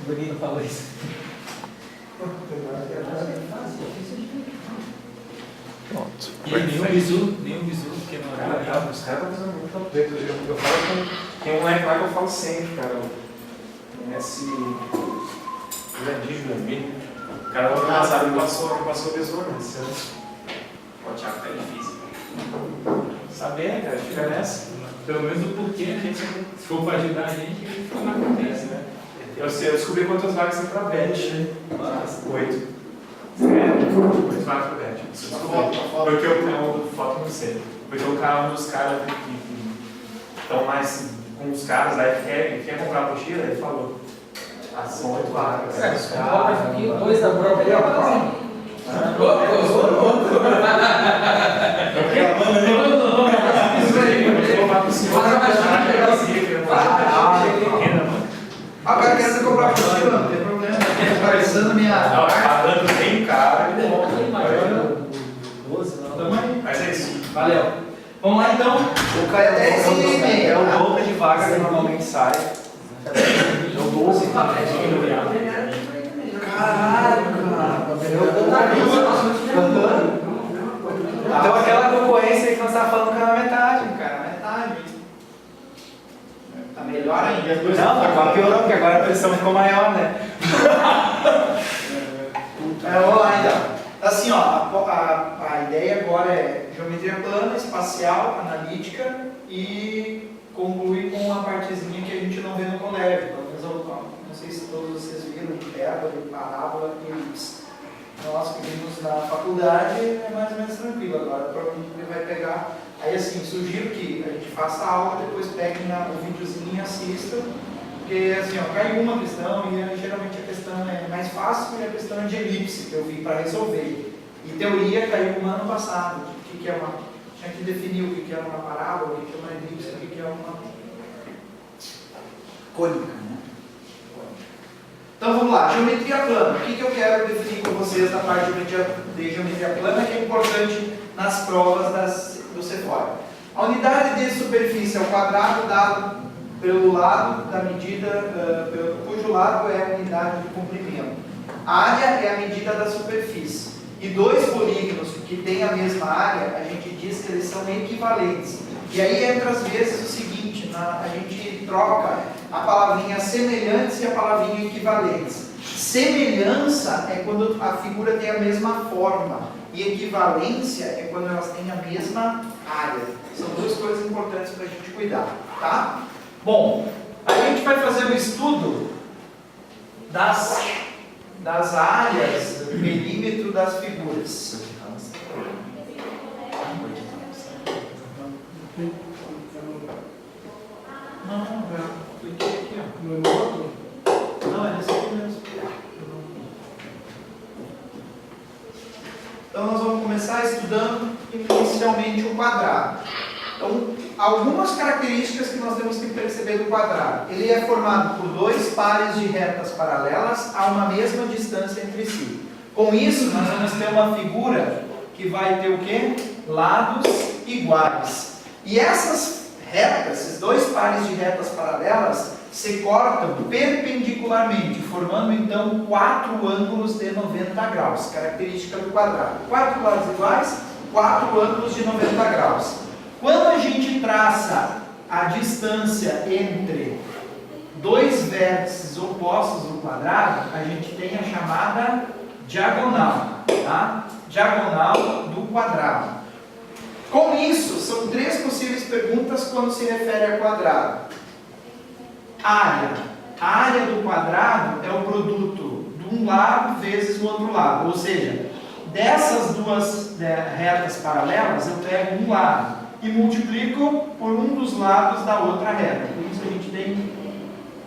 O Bruno falou isso. Pronto. E aí, nenhum bizu, porque não Cara, era. os caras estão fazendo muito update. Eu falo com. Tem um moleque lá que eu falo sempre, cara. Esse. Ele é dígito, né? O cara ano passado me passou visor, né? Pô, Thiago, tá difícil. Saber, cara, fica nessa. Pelo menos o porquê a gente, se for para ajudar a gente, a gente não acontece, né? Eu descobri quantas vagas tem pra bet. 8. 8 vagas pra bet. Porque eu tenho foto não sei. Porque o cara, um dos caras que estão mais com os caras aí que quer comprar a mochila, ele falou. Ah, são 8 vagas. Dois da própria Agora quero você comprar mochila, não tem problema. Parecendo minha. Pagando bem caro, ele compra. 12, não. Mas é isso. Valeu. Vamos lá então. O cara é É o dobro de vaga que normalmente sai. É o 12. Então aquela concorrência que nós estávamos falando que era metade, cara. Metade. Tá melhor ainda. Não, agora piorou, porque agora a pressão ficou maior, né? Vamos lá então. Assim, ó, a ideia agora é geometria plana, espacial, analítica e concluir com a partezinha que a gente não vê no colégio. Pelo menos não sei se todos vocês viram, hipérbole, parábola e elipse. Nós que vimos na faculdade é mais ou menos tranquilo. Agora provavelmente ele vai pegar. Aí assim, sugiro que a gente faça a aula, depois peguem o videozinho e assistam. Porque assim, ó, cai uma questão e geralmente a questão é mais fácil e a questão é de elipse que eu vi para resolver. E teoria caiu no ano passado. O que é uma. Tinha que definir o que é uma parábola, o que é uma elipse, o que é uma cônica, né? Então vamos lá, geometria plana. O que eu quero definir com vocês da parte de geometria plana que é importante nas provas do Cefói. A unidade de superfície é o quadrado dado pelo lado da medida, cujo lado é a unidade de comprimento. A área é a medida da superfície. E dois polígonos que têm a mesma área, a gente diz que eles são equivalentes. E aí entra às vezes o seguinte, a gente troca a palavrinha semelhantes e a palavrinha equivalentes. Semelhança é quando a figura tem a mesma forma. E equivalência é quando elas têm a mesma área. São duas coisas importantes para a gente cuidar, tá? Bom, a gente vai fazer o estudo das áreas, do perímetro das figuras. Não, cliquei aqui, ó. Não, é nesse aqui mesmo. Então nós vamos começar estudando inicialmente o quadrado. Então, algumas características que nós temos que perceber do quadrado. Ele é formado por dois pares de retas paralelas a uma mesma distância entre si. Com isso, nós vamos ter uma figura que vai ter o quê? Lados iguais. E essas retas, esses dois pares de retas paralelas, se cortam perpendicularmente, formando então 4 ângulos de 90 graus. Característica do quadrado. 4 lados iguais, 4 ângulos de 90 graus. Quando a gente traça a distância entre dois vértices opostos do quadrado, a gente tem a chamada diagonal, tá? Diagonal do quadrado. Com isso, são 3 possíveis perguntas quando se refere a quadrado. Área. A área do quadrado é o produto de um lado vezes o outro lado, ou seja, dessas duas retas paralelas eu pego um lado e multiplico por um dos lados da outra reta. Por isso a gente tem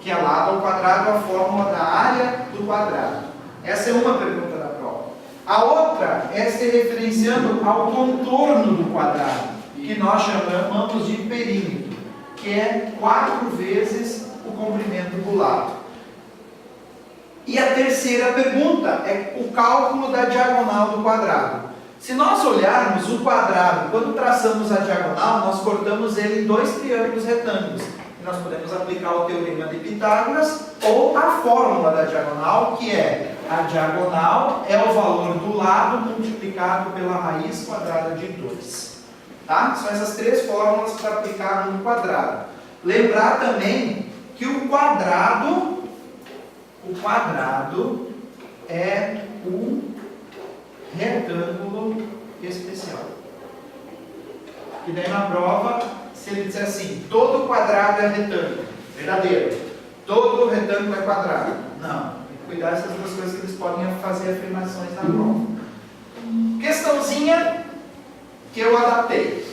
que é lado ao quadrado a fórmula da área do quadrado. Essa é uma pergunta da prova. A outra é se referenciando ao contorno do quadrado, que nós chamamos de perímetro, que é 4 vezes o comprimento do lado. E a terceira pergunta é o cálculo da diagonal do quadrado. Se nós olharmos o quadrado, quando traçamos a diagonal, nós cortamos ele em 2 triângulos retângulos. E nós podemos aplicar o teorema de Pitágoras ou a fórmula da diagonal, que é a diagonal é o valor do lado multiplicado pela raiz quadrada de 2. Tá? São essas três fórmulas para aplicar no quadrado. Lembrar também que o quadrado é um retângulo especial. E daí na prova, se ele disser assim, todo quadrado é retângulo, verdadeiro, todo retângulo é quadrado. Não, tem que cuidar dessas duas coisas que eles podem fazer afirmações na prova. Questãozinha que eu adaptei.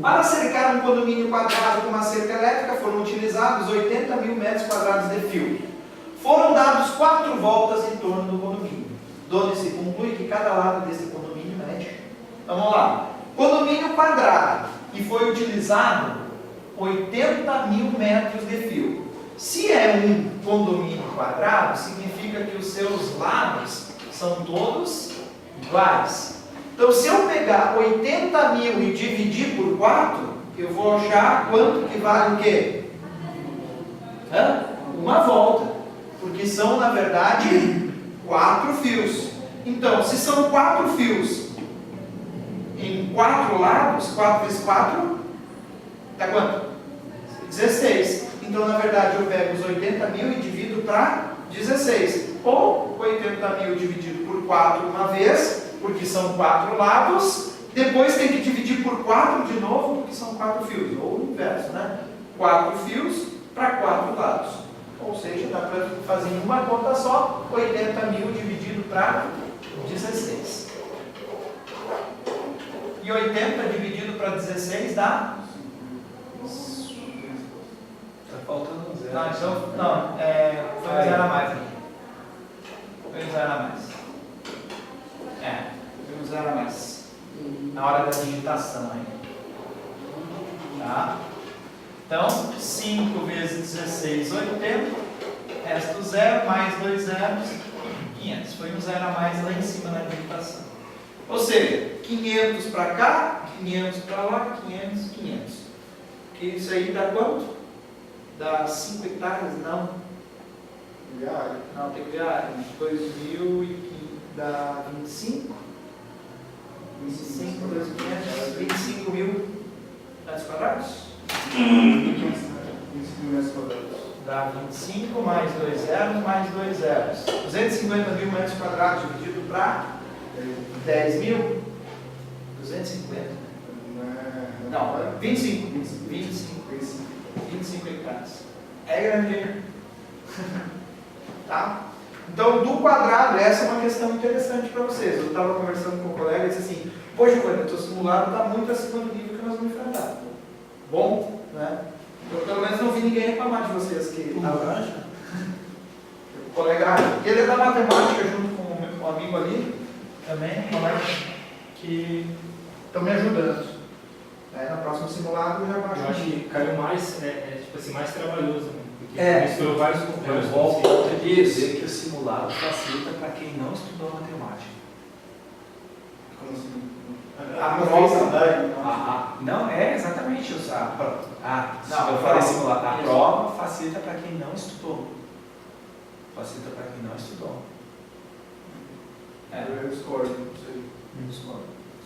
Para cercar um condomínio quadrado com uma cerca elétrica foram utilizados 80 mil metros quadrados de fio. Foram dados 4 voltas em torno do condomínio. Donde se conclui que cada lado desse condomínio mede. Então vamos lá. Condomínio quadrado e foi utilizado 80 mil metros de fio. Se é um condomínio quadrado, significa que os seus lados são todos iguais. Então, se eu pegar 80 mil e dividir por 4, eu vou achar quanto que vale o quê? Uma volta. Porque são, na verdade, 4 fios. Então, se são 4 fios em 4 lados, 4 vezes 4, dá quanto? 16. Então, na verdade, eu pego os 80 mil e divido para 16. Ou 80 mil dividido por 4 uma vez, porque são 4 lados. Depois tem que dividir por 4 de novo, porque são 4 fios. Ou o inverso, né? 4 fios para 4 lados. Ou seja, dá para fazer em uma conta só, 80 mil dividido para 16. E 80 dividido para 16 dá? Está faltando um zero. Não, então, não, foi um zero a mais aqui. Foi um zero a mais. Foi um zero a mais. Na hora da digitação aí. Tá? Então, 5 vezes 16, 80. Resto 0, mais 2 zeros, 500. Foi um zero a mais lá em cima na digitação. Ou seja, 500 para cá, 500 para lá, 500, 500. Que isso aí dá quanto? Dá 5 hectares? Não. Não, tem que ver a área. 2.000 dá 25. 25, 2.500, 25 mil metros quadrados? 25 metros quadrados. Dá 25 mais 2 zeros mais 2 zeros. 250 mil metros quadrados dividido para 10 mil? 250. Não, 25 hectares. É grande. Tá? Então, do quadrado, essa é uma questão interessante para vocês. Eu estava conversando com um colega e disse assim: poxa, Giovanni, o teu simulado está muito acima do nível que nós vamos enfrentar. Bom, né? Eu pelo menos não vi ninguém reclamar de vocês que o colega, ele é da matemática junto com um amigo ali, também, colega, que estão me ajudando. No próximo simulado eu já baixo. Eu acho que caiu mais, tipo assim, mais trabalhoso, né? Porque misturou vários Eu conceitos. volto a dizer que o simulado facilita para quem não estudou matemática. Como assim? A Não prova- fez idade, Não, é exatamente isso. Não, Eu a falei prova. simulado. A Isso. prova facilita para quem não estudou. Facilita para quem não estudou. Eu discordo, não sei.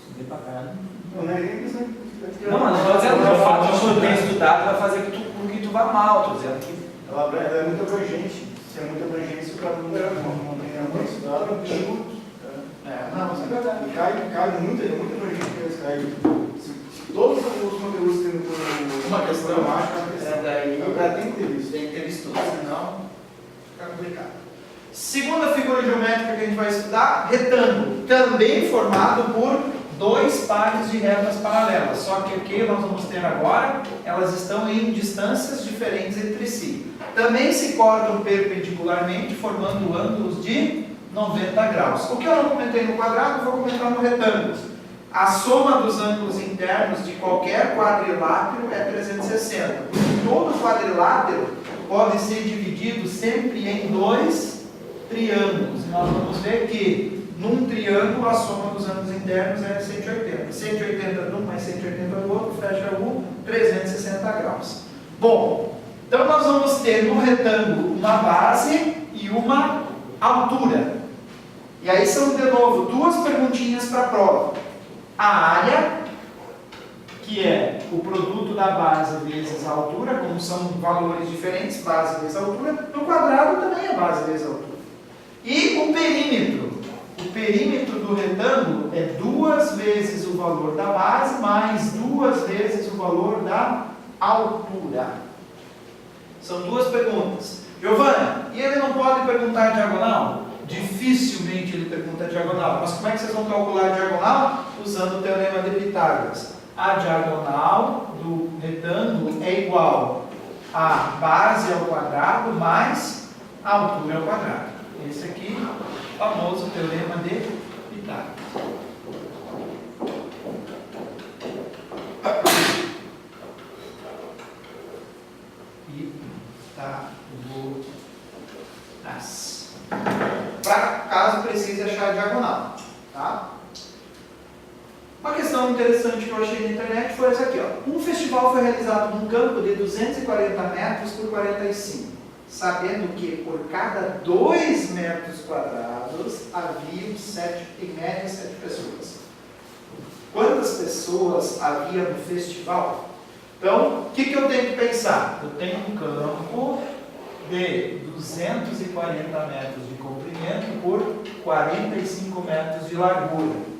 Estudei pra caralho. Não, não é nem questão de... Não, mas não estou dizendo que o fato de tu ter estudado vai fazer com que tu vá mal. Estou dizendo que Ela é muito abrangente. Se é muito abrangente, o cara não tem muito estudado, não tem muito. Não, isso é verdade. E cai muito, é muito abrangente que eles caem. Se todos os conteúdos têm Uma questão, matemática, uma questão. daí O cara tem que ter isso. tem que ter estudo, senão fica complicado. Segunda figura geométrica que a gente vai estudar, retângulo, também formado por 2 pares de retas paralelas, só que o que nós vamos ter agora, elas estão em distâncias diferentes entre si. Também se cortam perpendicularmente, formando ângulos de 90 graus. O que eu não comentei no quadrado, vou comentar no retângulo. A soma dos ângulos internos de qualquer quadrilátero é 360. Todo quadrilátero pode ser dividido sempre em 2 triângulos. E nós vamos ver que num triângulo a soma dos ângulos internos é 180. 180 de um mais 180 do outro, fecha o 360 graus. Bom, então nós vamos ter no retângulo uma base e uma altura. E aí são, de novo, duas perguntinhas para a prova. A área, que é o produto da base vezes a altura, como são valores diferentes, base vezes a altura, no quadrado também é base vezes a altura. E o perímetro. O perímetro do retângulo é 2 vezes o valor da base mais 2 vezes o valor da altura. São duas perguntas. Giovana, e ele não pode perguntar a diagonal? Dificilmente ele pergunta a diagonal. Mas como é que vocês vão calcular a diagonal? Usando o teorema de Pitágoras. A diagonal do retângulo é igual a base ao quadrado mais a altura ao quadrado. Esse aqui, o famoso teorema de Pitágoras. Pitágoras. Para caso precise achar a diagonal. Tá? Uma questão interessante que eu achei na internet foi essa aqui. Ó. Um festival foi realizado num campo de 240 metros por 45, sabendo que por cada 2 metros quadrados havia em média 7 pessoas. Quantas pessoas havia no festival? Então, o que eu tenho que pensar? Eu tenho um campo de 240 metros de comprimento por 45 metros de largura.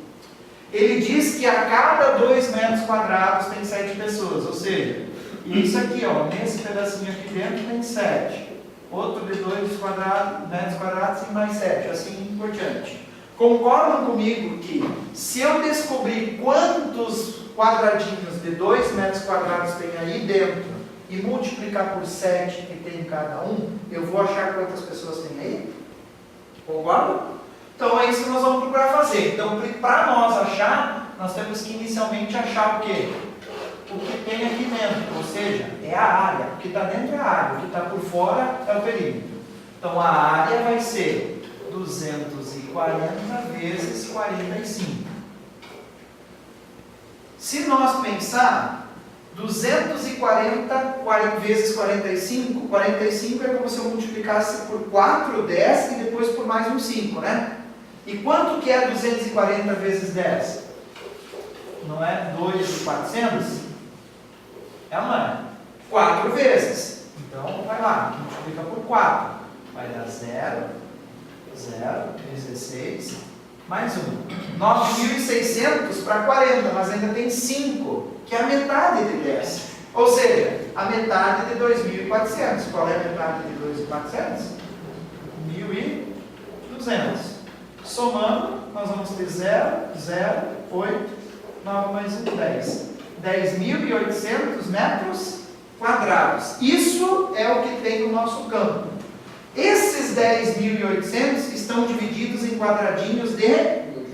Ele diz que a cada 2 metros quadrados tem 7 pessoas, ou seja, isso aqui, ó, nesse pedacinho aqui dentro tem 7. Outro de 2 metros quadrados tem mais 7, assim por diante. Concordam comigo que se eu descobrir quantos quadradinhos de 2 metros quadrados tem aí dentro e multiplicar por 7 que tem em cada um, eu vou achar quantas pessoas tem aí? Concordam? Então é isso que nós vamos procurar fazer. Então, para nós achar, nós temos que inicialmente achar o quê? O que tem aqui dentro, ou seja, é a área. O que está dentro é a área, o que está por fora é o perímetro. Então a área vai ser 240 vezes 45. Se nós pensar 240 vezes 45, 45 é como se eu multiplicasse por 4, 10 e depois por mais um 5, né? E quanto que é 240 vezes 10? Não é 2.400? É ou não é? 4 vezes. Então, vai lá, multiplica por 4. Vai dar 0, 0, 16, mais 1. 9.600 para 40, mas ainda tem 5, que é a metade de 10. Ou seja, a metade de 2.400. Qual é a metade de 2.400? 1.200. Somando, nós vamos ter 0, 0, 8, 9 mais 1, 10. 10.800 metros quadrados. Isso é o que tem no nosso campo. Esses 10.800 estão divididos em quadradinhos de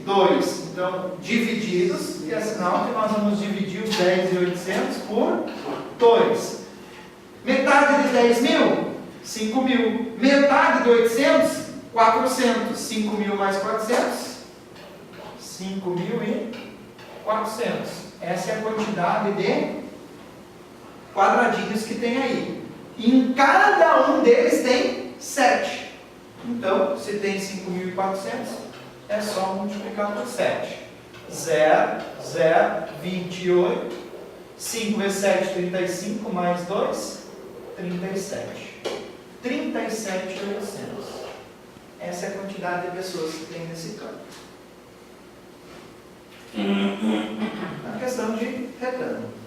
2. Então, divididos, e é sinal que nós vamos dividir os 10.800 por 2. Metade de 10.000? 5.000. Metade de 800? 400. 5.000 mais 400? 5.400. Essa é a quantidade de quadradinhos que tem aí. E em cada um deles tem 7. Então, se tem 5.400, é só multiplicar por 7. 0, 0, 28. 5 vezes 7, 35, mais 2, 37. 37.800. Essa é a quantidade de pessoas que tem nesse campo. É uma questão de retângulo.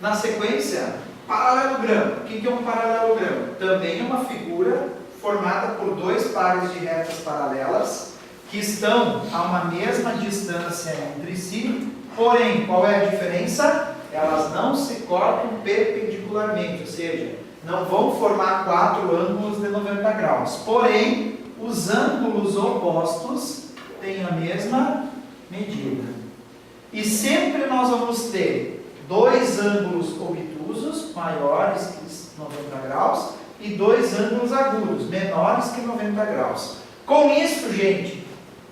Na sequência, paralelogramo. O que é um paralelogramo? Também é uma figura formada por 2 pares de retas paralelas que estão a uma mesma distância entre si, porém, qual é a diferença? Elas não se cortam perpendicularmente, ou seja, não vão formar 4 ângulos de 90 graus. Porém, os ângulos opostos têm a mesma medida. E sempre nós vamos ter 2 ângulos obtusos, maiores que 90 graus, e 2 ângulos agudos, menores que 90 graus. Com isso, gente,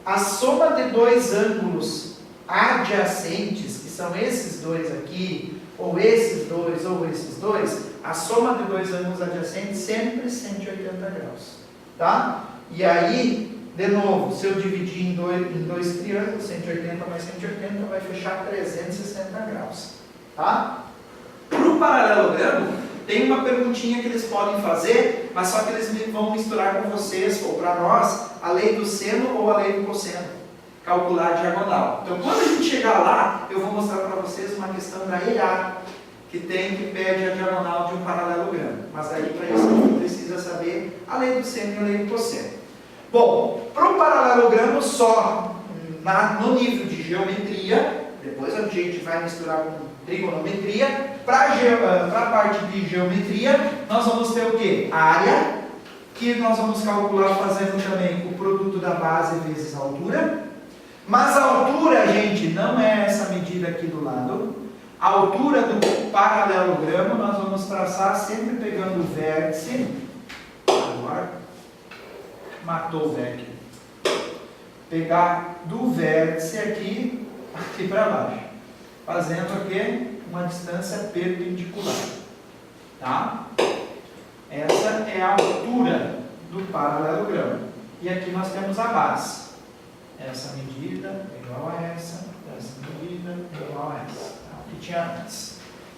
a soma de 2 ângulos adjacentes, que são esses 2 aqui, ou esses 2, ou esses 2, a soma de 2 ângulos adjacentes sempre 180 graus. Tá? E aí, de novo, se eu dividir em dois triângulos, 180 mais 180, vai fechar 360 graus. Tá? Para o paralelogramo, tem uma perguntinha que eles podem fazer, mas só que eles vão misturar com vocês, ou para nós, a lei do seno ou a lei do cosseno. Calcular a diagonal. Então, quando a gente chegar lá, eu vou mostrar para vocês uma questão da EA, que pede a diagonal de um paralelogramo. Mas aí, para isso, a gente precisa saber a lei do seno e a lei do cosseno. Bom, para o paralelogramo, só no nível de geometria, depois a gente vai misturar com trigonometria. Para a parte de geometria, nós vamos ter o quê? Área, que nós vamos calcular fazendo também o produto da base vezes a altura. Mas a altura, gente, não é essa medida aqui do lado. A altura do paralelogramo nós vamos traçar sempre pegando o vértice. Agora, matou o vértice. Pegar do vértice aqui para baixo. Fazendo aqui uma distância perpendicular. Tá? Essa é a altura do paralelogramo. E aqui nós temos a base. Essa medida é igual a essa medida é igual a essa. Que tinha antes.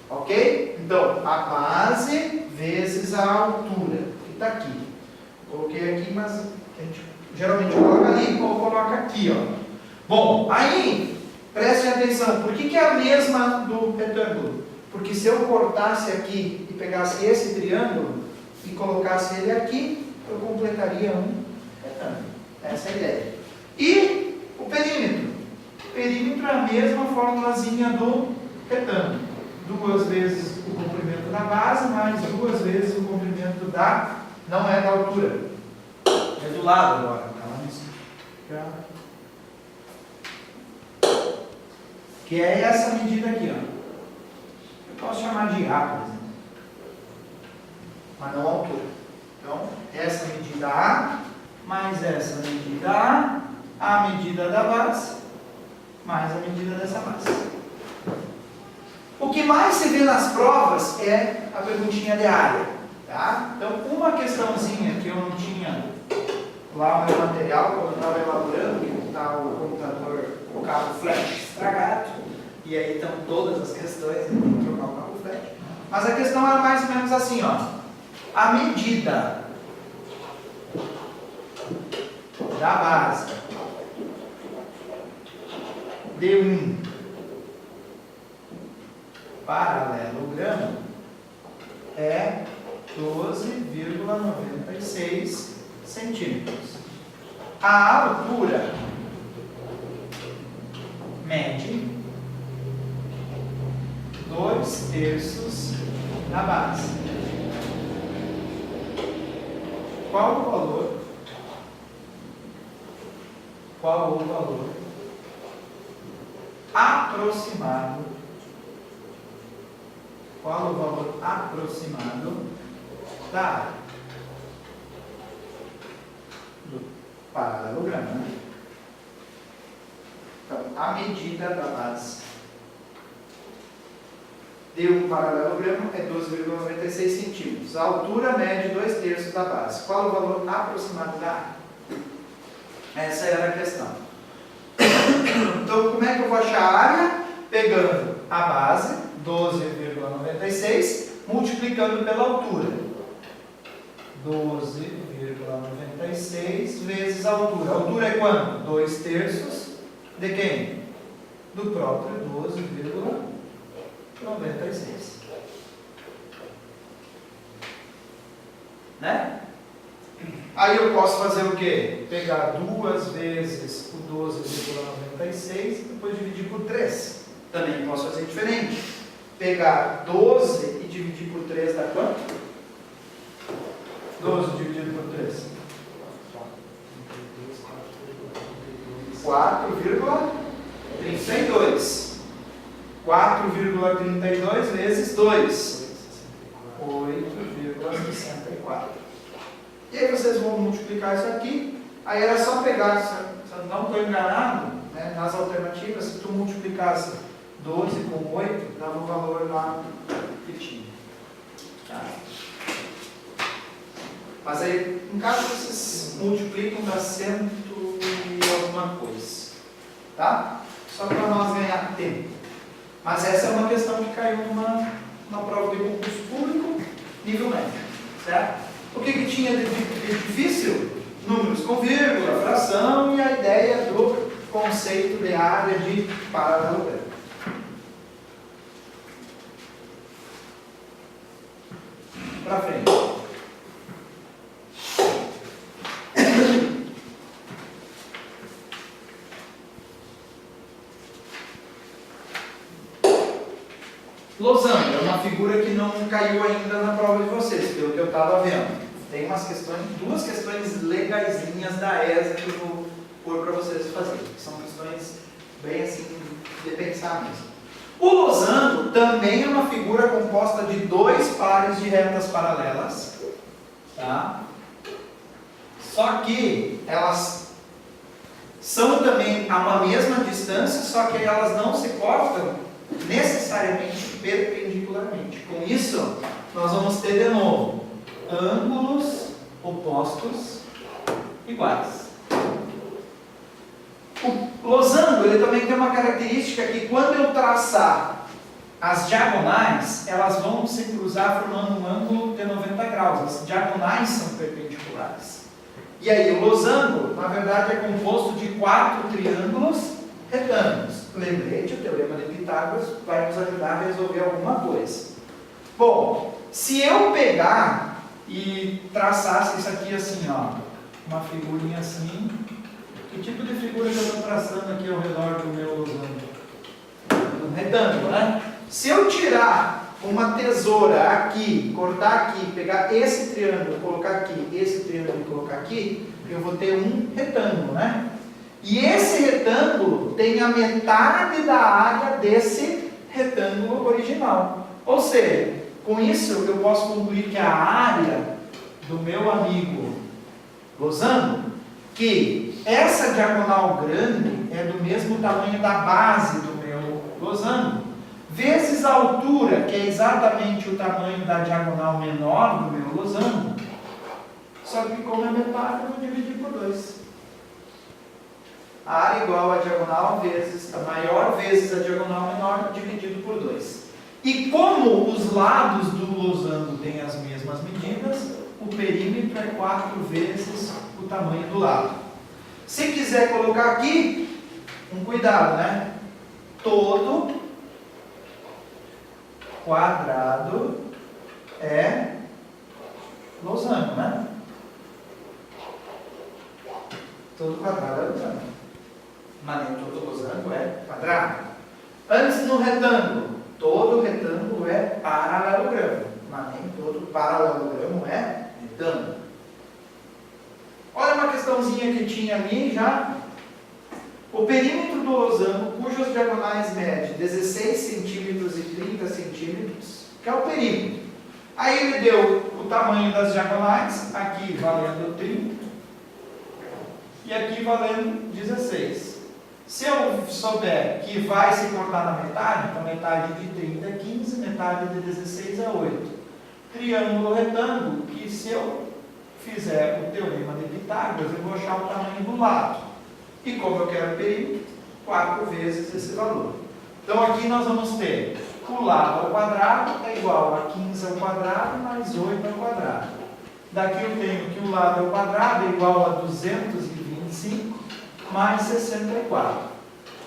Ok? Então, a base vezes a altura, que está aqui. Coloquei aqui, mas a gente geralmente coloca ali ou coloca aqui. Ó. Bom, aí, prestem atenção. Por que é a mesma do retângulo? Porque se eu cortasse aqui e pegasse esse triângulo e colocasse ele aqui, eu completaria um retângulo. Essa é a ideia. E o perímetro. O perímetro é a mesma formulazinha do retângulo. 2 vezes o comprimento da base, mais 2 vezes o comprimento da... Não é da altura. É do lado agora. Que é essa medida aqui, ó. Eu posso chamar de A, por exemplo. Mas não a altura. Então, essa medida A, mais essa medida a medida da base, mais a medida dessa base. O que mais se vê nas provas é a perguntinha de área. Tá? Então, uma questãozinha que eu não tinha lá no meu material, quando eu estava elaborando, que está o computador, o cabo flash estragado, e aí estão todas as questões, eu tenho que trocar o cabo flash. Mas a questão era mais ou menos assim, ó. A medida da base de um paralelogramo é 12,96 centímetros. A altura mede 2/3 da base. Qual o valor? Qual o valor aproximado? Qual o valor aproximado da área do paralelogramo, né? Então, a medida da base de um paralelogramo é 12,96 centímetros. A altura mede 2/3 da base. Qual o valor aproximado da área? Essa era a questão. Então, como é que eu vou achar a área? Pegando a base, 12,96, multiplicando pela altura. 12,96 vezes a altura. A altura é quanto? 2/3 de quem? Do próprio 12,96. Né? Aí eu posso fazer o quê? Pegar 2 vezes o 12,96 e depois dividir por 3. Também posso fazer diferente. Pegar 12 e dividir por 3 dá quanto? 12 dividido por 3. 4,32. 4,32 vezes 2. 8,64. E aí vocês vão multiplicar isso aqui. Aí era só pegar, se eu não estou enganado, né, nas alternativas, se tu multiplicasse 12 com 8, dava o valor lá que tinha. Tá? Mas aí, em caso vocês multiplicam, dá 100 e alguma coisa. Tá? Só para nós ganhar tempo. Mas essa é uma questão que caiu numa prova de concurso público, nível médio. Certo? O que tinha de difícil? Números com vírgula, fração e a ideia do conceito de área de paralelogramo. Para frente. Losango é uma figura que não caiu ainda na prova de vocês, pelo que eu estava vendo. Tem umas questões, duas questões legaisinhas da ESA que eu vou pôr para vocês fazerem. São questões bem assim, de pensar mesmo. O losango também é uma figura composta de dois pares de retas paralelas. Tá? Só que elas são também a uma mesma distância, só que elas não se cortam necessariamente perpendicularmente. Com isso, nós vamos ter de novo ângulos opostos iguais. O losango ele também tem uma característica que quando eu traçar as diagonais, elas vão se cruzar formando um ângulo de 90 graus. As diagonais são perpendiculares. E aí o losango, na verdade, é composto de 4 triângulos retângulos. Lembrete, o teorema de Pitágoras vai nos ajudar a resolver alguma coisa. Bom, se eu pegar e traçasse isso aqui assim, ó, uma figurinha assim, que tipo de figura que eu estou traçando aqui ao redor do meu losango? Um retângulo, né? Se eu tirar uma tesoura aqui, cortar aqui, pegar esse triângulo, colocar aqui, esse triângulo e colocar aqui, eu vou ter um retângulo, né? E esse retângulo tem a metade da área desse retângulo original. Ou seja, com isso eu posso concluir que a área do meu amigo losango, que essa diagonal grande é do mesmo tamanho da base do meu losango, vezes a altura, que é exatamente o tamanho da diagonal menor do meu losango, só que como é metade, eu vou dividir por 2. A área igual a diagonal vezes a maior vezes a diagonal menor dividido por 2. E como os lados do losango têm as mesmas medidas, o perímetro é 4 vezes o tamanho do lado. Se quiser colocar aqui, um cuidado, né? Todo quadrado é losango, né? Todo quadrado é losango. Mas nem todo losango é quadrado. Antes no retângulo, todo retângulo é paralelogramo, mas nem todo paralelogramo é retângulo. Olha uma questãozinha que tinha ali já. O perímetro do losango, cujas diagonais medem 16 centímetros e 30 centímetros, que é o perímetro. Aí ele deu o tamanho das diagonais, aqui valendo 30 e aqui valendo 16. Se eu souber que vai se cortar na metade, então metade de 30 é 15, metade de 16 é 8. Triângulo retângulo, que se eu fizer o teorema de Pitágoras, eu vou achar o tamanho do lado. E como eu quero o perímetro, 4 vezes esse valor. Então aqui nós vamos ter o lado ao quadrado é igual a 15 ao quadrado mais 8 ao quadrado. Daqui eu tenho que o lado ao quadrado é igual a 225 mais 64.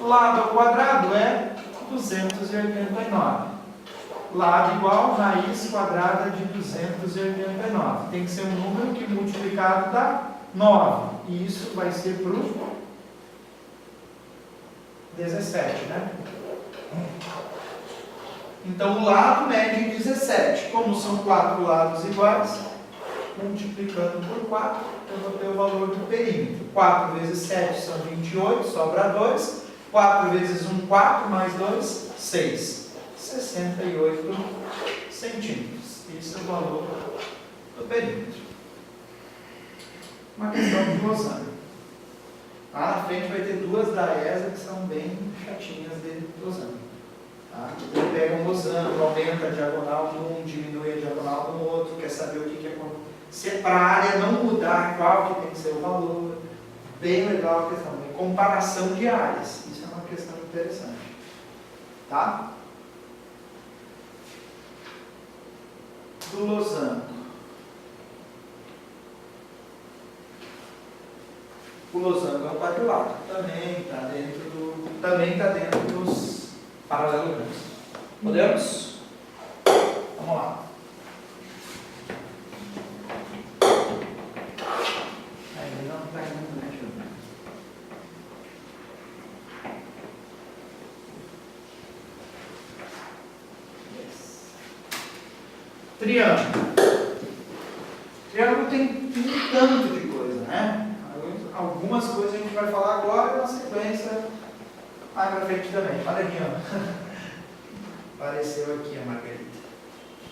Lado ao quadrado é 289. Lado igual raiz quadrada de 289. Tem que ser um número que multiplicado dá 9. E isso vai ser para o 17, né? Então o lado mede 17. Como são 4 lados iguais, multiplicando por 4, eu vou ter o valor do perímetro. 4 vezes 7 são 28, sobra 2. 4 vezes 1, 4, mais 2, 6. 68 centímetros. Esse é o valor do perímetro. Uma questão de losango. Lá na frente vai ter duas da ESA que são bem chatinhas de losango. Tá? Ele pega um losango, aumenta a diagonal de um, diminui a diagonal do outro, quer saber o que é. Se é para a área não mudar, qual que tem que ser o valor. Bem legal a questão. É comparação de áreas. Isso é uma questão interessante. Tá? Do losango. O losango é um quadrilátero. Também está dentro dos paralelogramos. Podemos? Vamos lá. Ainda não está indo, né, Júlio? Triângulo. Triângulo tem um tanto de coisa, né? Algumas coisas a gente vai falar agora e na sequência mais pra frente também. Olha aqui, ó. Apareceu aqui a Margarida.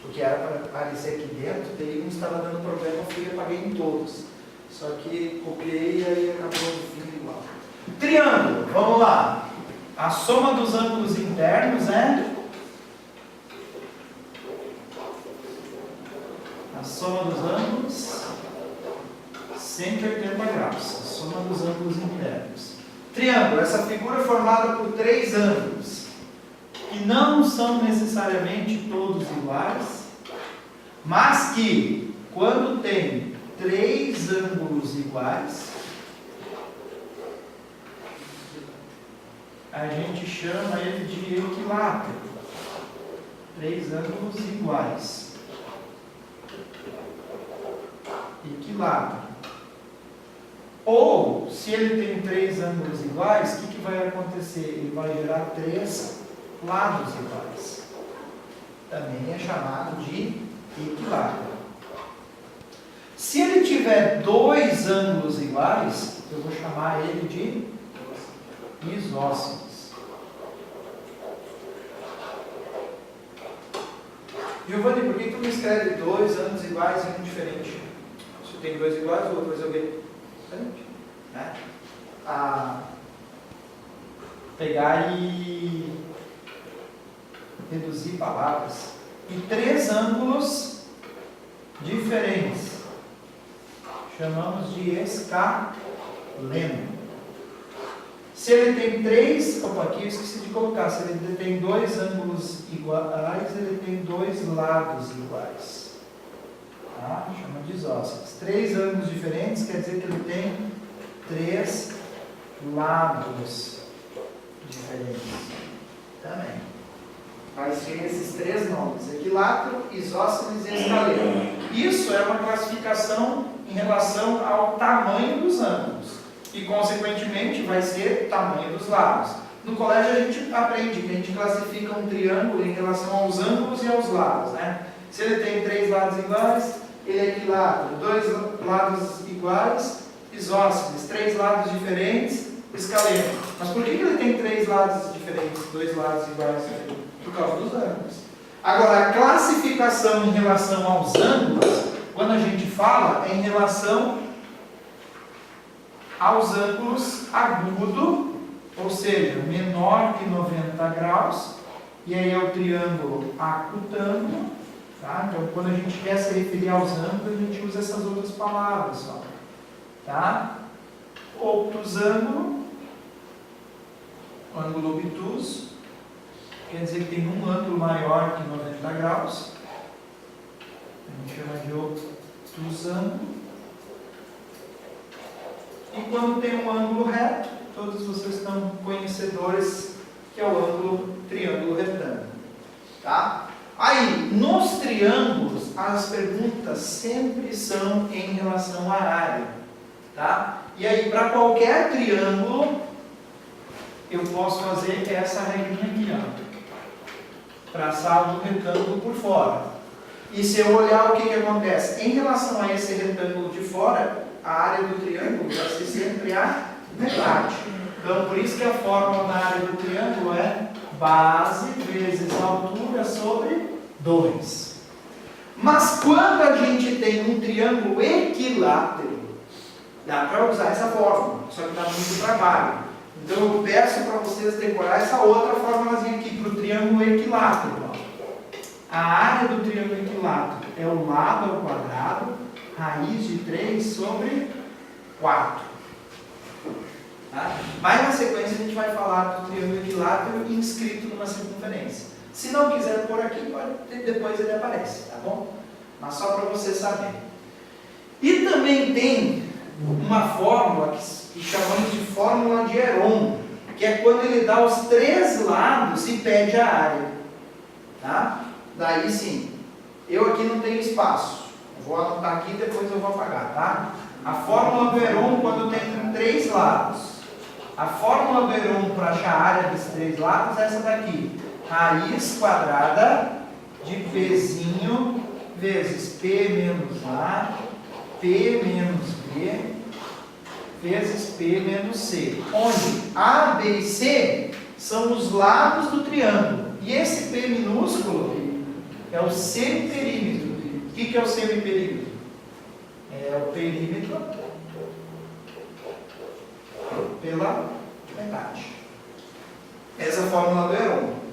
Porque era para aparecer aqui dentro, daí não estava dando problema, eu fui e apaguei em todos. Só que copiei e aí acabou vindo igual. Triângulo, vamos lá. A soma dos ângulos internos é? A soma dos ângulos 180 graus. A soma dos ângulos internos. Triângulo, essa figura é formada por três ângulos, que não são necessariamente todos iguais, mas que, quando tem três ângulos iguais, a gente chama ele de equilátero. Três ângulos iguais. Equilátero. Ou, se ele tem três ângulos iguais, o que vai acontecer? Ele vai gerar três lados iguais. Também é chamado de equilátero. Se ele tiver dois ângulos iguais, eu vou chamar ele de isósceles. Giovanni, por que tu me escreve dois ângulos iguais e um diferente? Se tem dois iguais, o outro vai ser o quê? Diferente. Né? Pegar e reduzir palavras. E três ângulos diferentes. Chamamos de escaleno. Se ele tem três, aqui eu esqueci de colocar, se ele tem dois ângulos iguais, ele tem dois lados iguais. Tá? Chama de isósceles. Três ângulos diferentes quer dizer que ele tem três lados diferentes. Também. Vai ser esses três nomes: equilátero, isósceles e escaleno. Isso é uma classificação em relação ao tamanho dos ângulos. E, consequentemente, vai ser o tamanho dos lados. No colégio a gente aprende que a gente classifica um triângulo em relação aos ângulos e aos lados. Né? Se ele tem três lados iguais, ele é equilátero. Dois lados iguais, isósceles. Três lados diferentes, escaleno. Mas por que ele tem três lados diferentes, dois lados iguais? Por causa dos ângulos. Agora, a classificação em relação aos ângulos, quando a gente fala, é em relação aos ângulos agudo, ou seja, menor que 90 graus, e aí é o triângulo acutângulo, tá? Então, quando a gente quer se referir aos ângulos, a gente usa essas outras palavras, ó, tá? Obtusângulo, ângulo obtuso, quer dizer que tem um ângulo maior que 90 graus, a gente chama de obtusângulo. E quando tem um ângulo reto, todos vocês estão conhecedores que é o ângulo triângulo retângulo. Tá? Aí, nos triângulos, as perguntas sempre são em relação à área. Tá? E aí, para qualquer triângulo, eu posso fazer essa regrinha aqui, ó. Traçar o retângulo por fora. E se eu olhar, o que acontece? Em relação a esse retângulo de fora, a área do triângulo vai ser sempre a metade. Então, por isso que a fórmula da área do triângulo é base vezes altura sobre 2. Mas quando a gente tem um triângulo equilátero, dá para usar essa fórmula, só que dá muito trabalho. Então eu peço para vocês decorar essa outra fórmulazinha aqui para o triângulo equilátero. A área do triângulo equilátero é o lado ao quadrado, raiz de 3 sobre 4. Tá? Mas na sequência a gente vai falar do triângulo equilátero inscrito numa circunferência. Se não quiser pôr aqui, depois ele aparece, tá bom? Mas só para você saber. E também tem uma fórmula que chamamos de fórmula de Heron, que é quando ele dá os 3 lados e pede a área. Tá? Daí sim, eu aqui não tenho espaço. Vou anotar aqui e depois eu vou apagar, tá? A fórmula do Heron quando tem 3 lados. A fórmula do Heron para achar a área dos 3 lados é essa daqui. Raiz quadrada de Pzinho vezes P menos A, P menos B, vezes P menos C. Onde A, B e C são os lados do triângulo. E esse P minúsculo é o semiperímetro. O que é o semiperímetro? É o perímetro pela metade. Essa é a fórmula do Heron.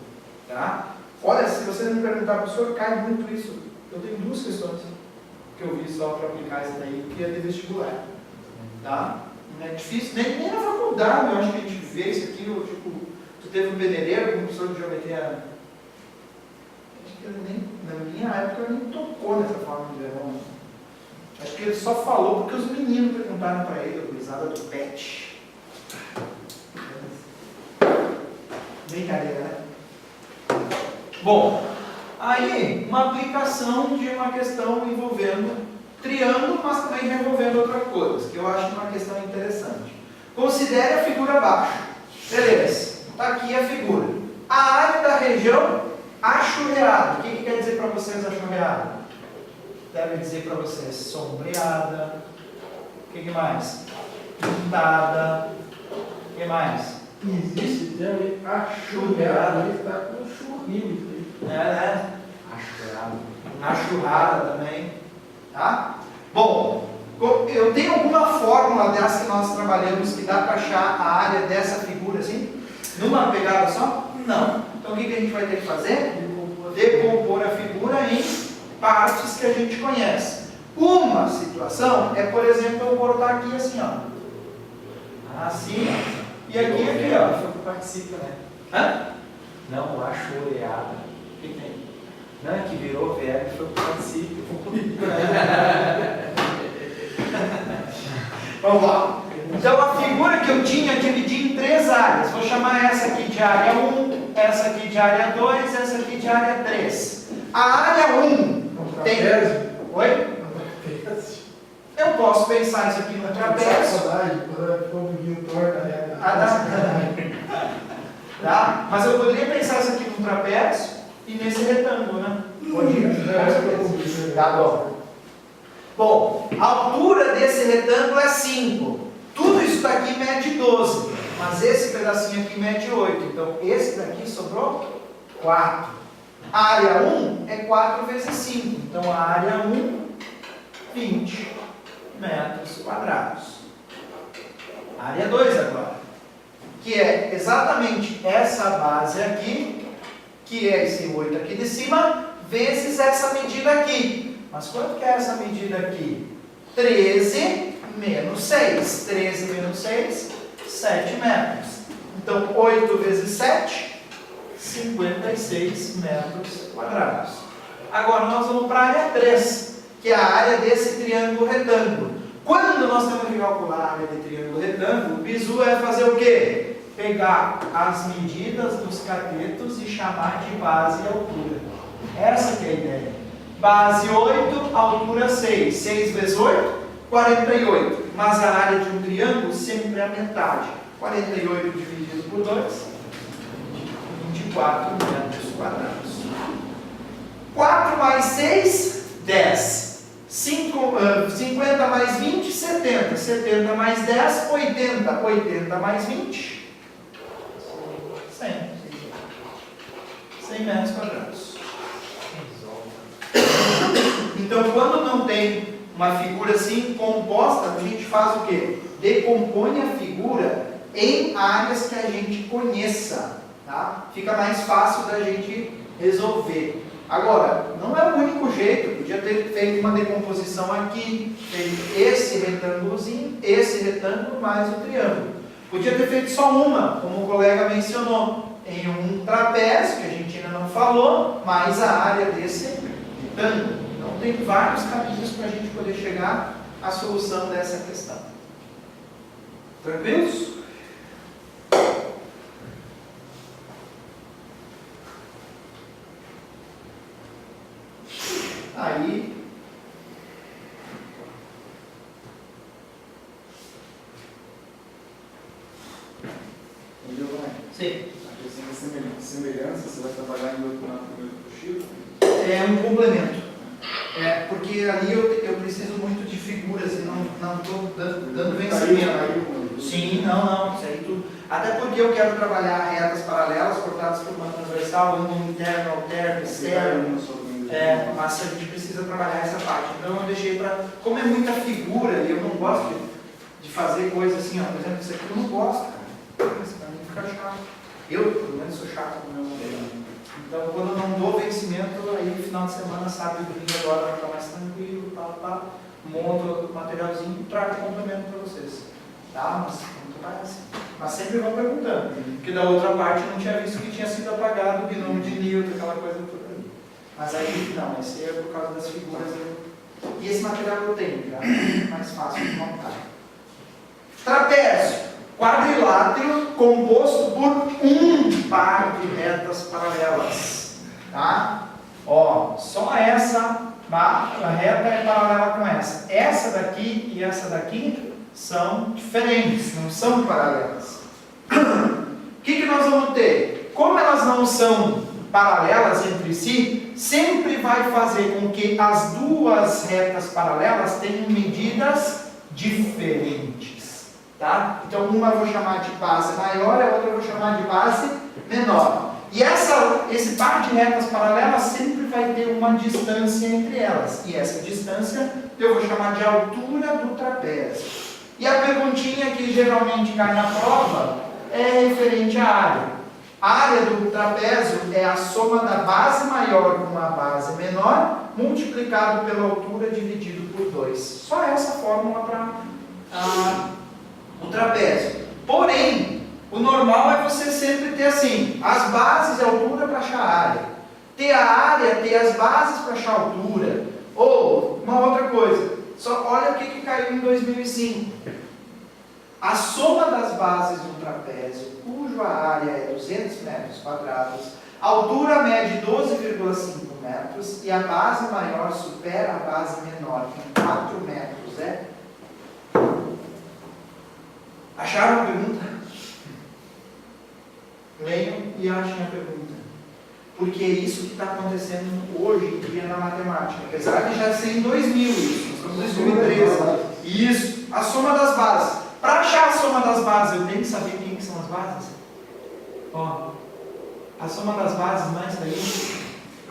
Tá? Olha, se vocês me perguntarem, professor, cai muito isso. Eu tenho 2 questões que eu vi só para aplicar isso daí, que é de vestibular. Tá? Não é difícil, nem na faculdade eu acho que a gente vê isso aqui. Tipo, tu teve um pedreiro como professor de geometria. Acho que ele na minha época ele nem tocou nessa fórmula de Heron. Acho que ele só falou porque os meninos perguntaram para ele, a gurizada do PET. Brincadeira, né? Bom, aí uma aplicação de uma questão envolvendo triângulo, mas também envolvendo outra coisa, que eu acho uma questão interessante. Considere a figura abaixo. Beleza, está aqui a figura. A área da região achurreada. O que quer dizer para vocês achurreada? Deve dizer para vocês sombreada. O que mais? Pintada. O que mais? Existe também achurrada, ele está com churrinho. Né? Achurrada também. Tá? Bom, eu tenho alguma fórmula dessa que nós trabalhamos que dá para achar a área dessa figura assim? Numa pegada só? Não. Então o que a gente vai ter que fazer? Decompor a figura em partes que a gente conhece. Uma situação é, por exemplo, eu botar aqui assim, ó. Assim, ó. E aqui, ó. Foi que participa, né? Hã? Não, achoreada. O que tem? Não, é que virou verbo e foi que participa. Vamos lá. Então a figura que eu tinha dividi em 3 áreas. Vou chamar essa aqui de área 1, essa aqui de área 2, essa aqui de área 3. A área 1 tem... Oi? Eu posso pensar isso aqui no trapézio. Tá? Mas eu poderia pensar isso aqui no trapézio e nesse retângulo, né? Tá bom. Bom, a altura desse retângulo é 5. Tudo isso daqui mede 12. Mas esse pedacinho aqui mede 8. Então esse daqui sobrou 4. A área 1 é 4 vezes 5. Então a área 1, 20 metros quadrados. Área 2 agora, que é exatamente essa base aqui, que é esse 8 aqui de cima, vezes essa medida aqui. Mas quanto que é essa medida aqui? 13 menos 6. 13 menos 6, 7 metros. Então 8 vezes 7, 56 metros quadrados. Agora nós vamos para a área 3. Que é a área desse triângulo retângulo. Quando nós temos que calcular a área de triângulo retângulo, o bizu é fazer o quê? Pegar as medidas dos catetos e chamar de base e altura. Essa que é a ideia. Base 8, altura 6. 6 vezes 8, 48. Mas a área de um triângulo sempre é a metade. 48 dividido por 2, 24 metros quadrados. 4 mais 6... 10. 50 mais 20, 70. 70 mais 10, 80. 80 mais 20, 100. 100 metros quadrados. Então, quando não tem uma figura assim composta, a gente faz o quê? Decompõe a figura em áreas que a gente conheça, tá? Fica mais fácil da gente resolver. Agora, não é o único jeito. Podia ter feito uma decomposição aqui, feito esse retângulozinho, esse retângulo mais o triângulo. Podia ter feito só uma, como o colega mencionou, em um trapézio, que a gente ainda não falou, mais a área desse retângulo. Então, tem vários caminhos para a gente poder chegar à solução dessa questão. Tranquilos? Aí, sim. A questão da semelhança, você vai trabalhar em outro Chico? É um complemento. Porque ali eu preciso muito de figuras e não estou dando vencimento. Sim, não, isso aí tudo. Até porque eu quero trabalhar retas paralelas cortadas por uma transversal, ângulo interno, alterno, externo. Mas a gente precisa trabalhar essa parte. Então eu deixei para. Como é muita figura e eu não gosto de fazer coisa assim, ó, por exemplo, isso aqui eu não gosto, cara. Isso para mim fica chato. Eu, pelo menos, sou chato no meu modelo. Então, quando eu não dou vencimento, aí no final de semana, sábado e domingo, agora vai ficar mais tranquilo, monto o materialzinho e trago o complemento para vocês. Tá? Mas vamos trabalhar assim. Mas sempre vão perguntando. Porque da outra parte eu não tinha visto que tinha sido apagado o binômio de Newton, aquela coisa toda ali. Mas aí, não, esse é por causa das figuras. E esse material eu tenho, já é mais fácil de montar. Trapézio. Quadrilátero composto por um par de retas paralelas. Tá? Ó, só essa a reta é paralela com essa. Essa daqui e essa daqui são diferentes, não são paralelas. O que nós vamos ter? Como elas não são paralelas entre si, sempre vai fazer com que as duas retas paralelas tenham medidas diferentes. Tá? Então, uma eu vou chamar de base maior, a outra eu vou chamar de base menor. E esse par de retas paralelas sempre vai ter uma distância entre elas. E essa distância eu vou chamar de altura do trapézio. E a perguntinha que geralmente cai na prova é referente à área. A área do trapézio é a soma da base maior com a base menor, multiplicado pela altura dividido por 2. Só essa fórmula para o trapézio. Porém, o normal é você sempre ter assim, as bases e a altura para achar a área. Ter a área, ter as bases para achar a altura. Ou, uma outra coisa, só olha o que caiu em 2005. A soma das bases do trapézio, cuja área é 200 metros quadrados, a altura mede 12,5 metros e a base maior supera a base menor em 4 metros. Acharam a pergunta? Leiam e achem a pergunta. Porque é isso que está acontecendo hoje em dia na matemática. Apesar de já ser em 2000 isso, nós estamos em 2013. Isso, a soma das bases. Para achar a soma das bases, eu tenho que saber quem que são as bases. Ó, a soma das bases mais daí.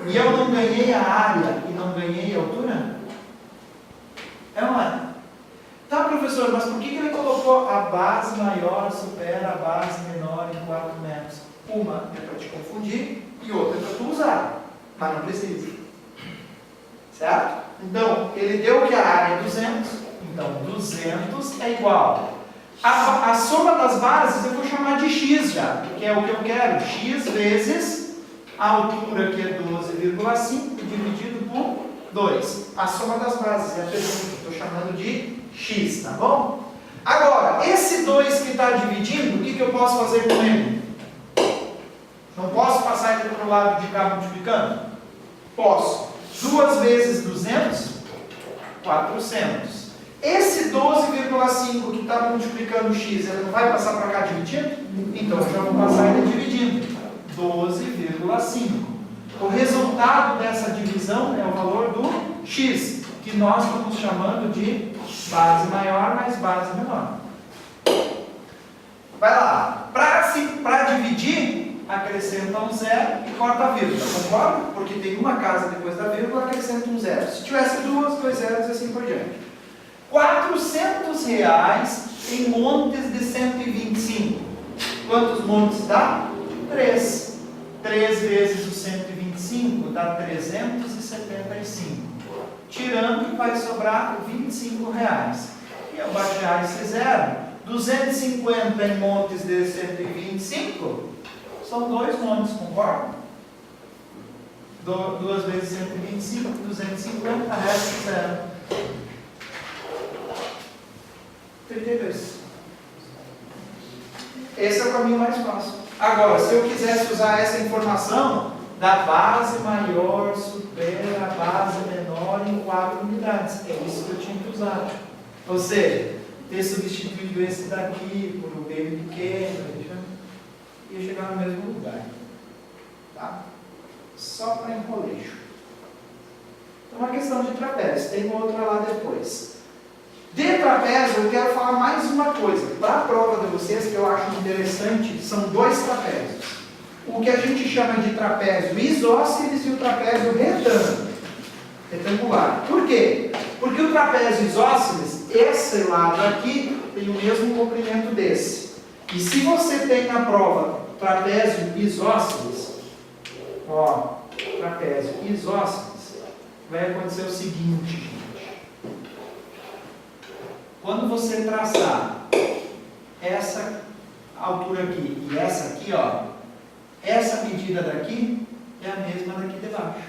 E eu não ganhei a área e não ganhei a altura? É ou não é? Tá, professor, mas por que ele colocou a base maior supera a base menor em 4 metros? Uma é para te confundir e outra é para tu usar, mas não precisa. Certo? Então, ele deu que a área é 200, então 200 é igual. A soma das bases eu vou chamar de x já, porque é o que eu quero. X vezes a altura, que é 12,5, dividido por 2. A soma das bases é a pergunta, estou chamando de x, tá bom? Agora, esse 2 que está dividindo, o que eu posso fazer com ele? Não posso passar ele para o lado de cá multiplicando? Posso. 2 vezes 200, 400. Esse 12,5 que está multiplicando x, ele não vai passar para cá dividindo? Então, eu já vou passar ele dividindo. 12,5. O resultado dessa divisão é o valor do x, que nós estamos chamando de base maior mais base menor. Vai lá, para dividir, acrescenta um zero e corta a vírgula, concorda? Porque tem uma casa depois da vírgula, acrescenta um zero. Se tivesse duas, dois zeros e assim por diante. R$400 em montes de 125. Quantos montes dá? 3. 3 vezes o 125 dá 375. Tirando, vai sobrar R$25. E eu baixar esse zero. 250 em montes de 125 são 2 montes, concorda? 2 vezes 125, 250, resta zero. 32. Esse é o caminho mais fácil. Agora, se eu quisesse usar essa informação da base maior supera a base menor em 4 unidades, é isso que eu tinha que usar. Ou seja, ter substituído esse daqui por um bem pequeno, ia chegar no mesmo lugar. Tá? Só para enrolejo. Então, uma questão de trapézio. Tem outra lá depois. De trapézio, eu quero falar mais uma coisa. Para a prova de vocês, que eu acho interessante, são 2 trapézios. O que a gente chama de trapézio isósceles e o trapézio retangular. Por quê? Porque o trapézio isósceles, esse lado aqui, tem o mesmo comprimento desse. E se você tem na prova trapézio isósceles, ó, trapézio isósceles, vai acontecer o seguinte, gente. Quando você traçar essa altura aqui e essa aqui, ó, essa medida daqui é a mesma daqui de baixo.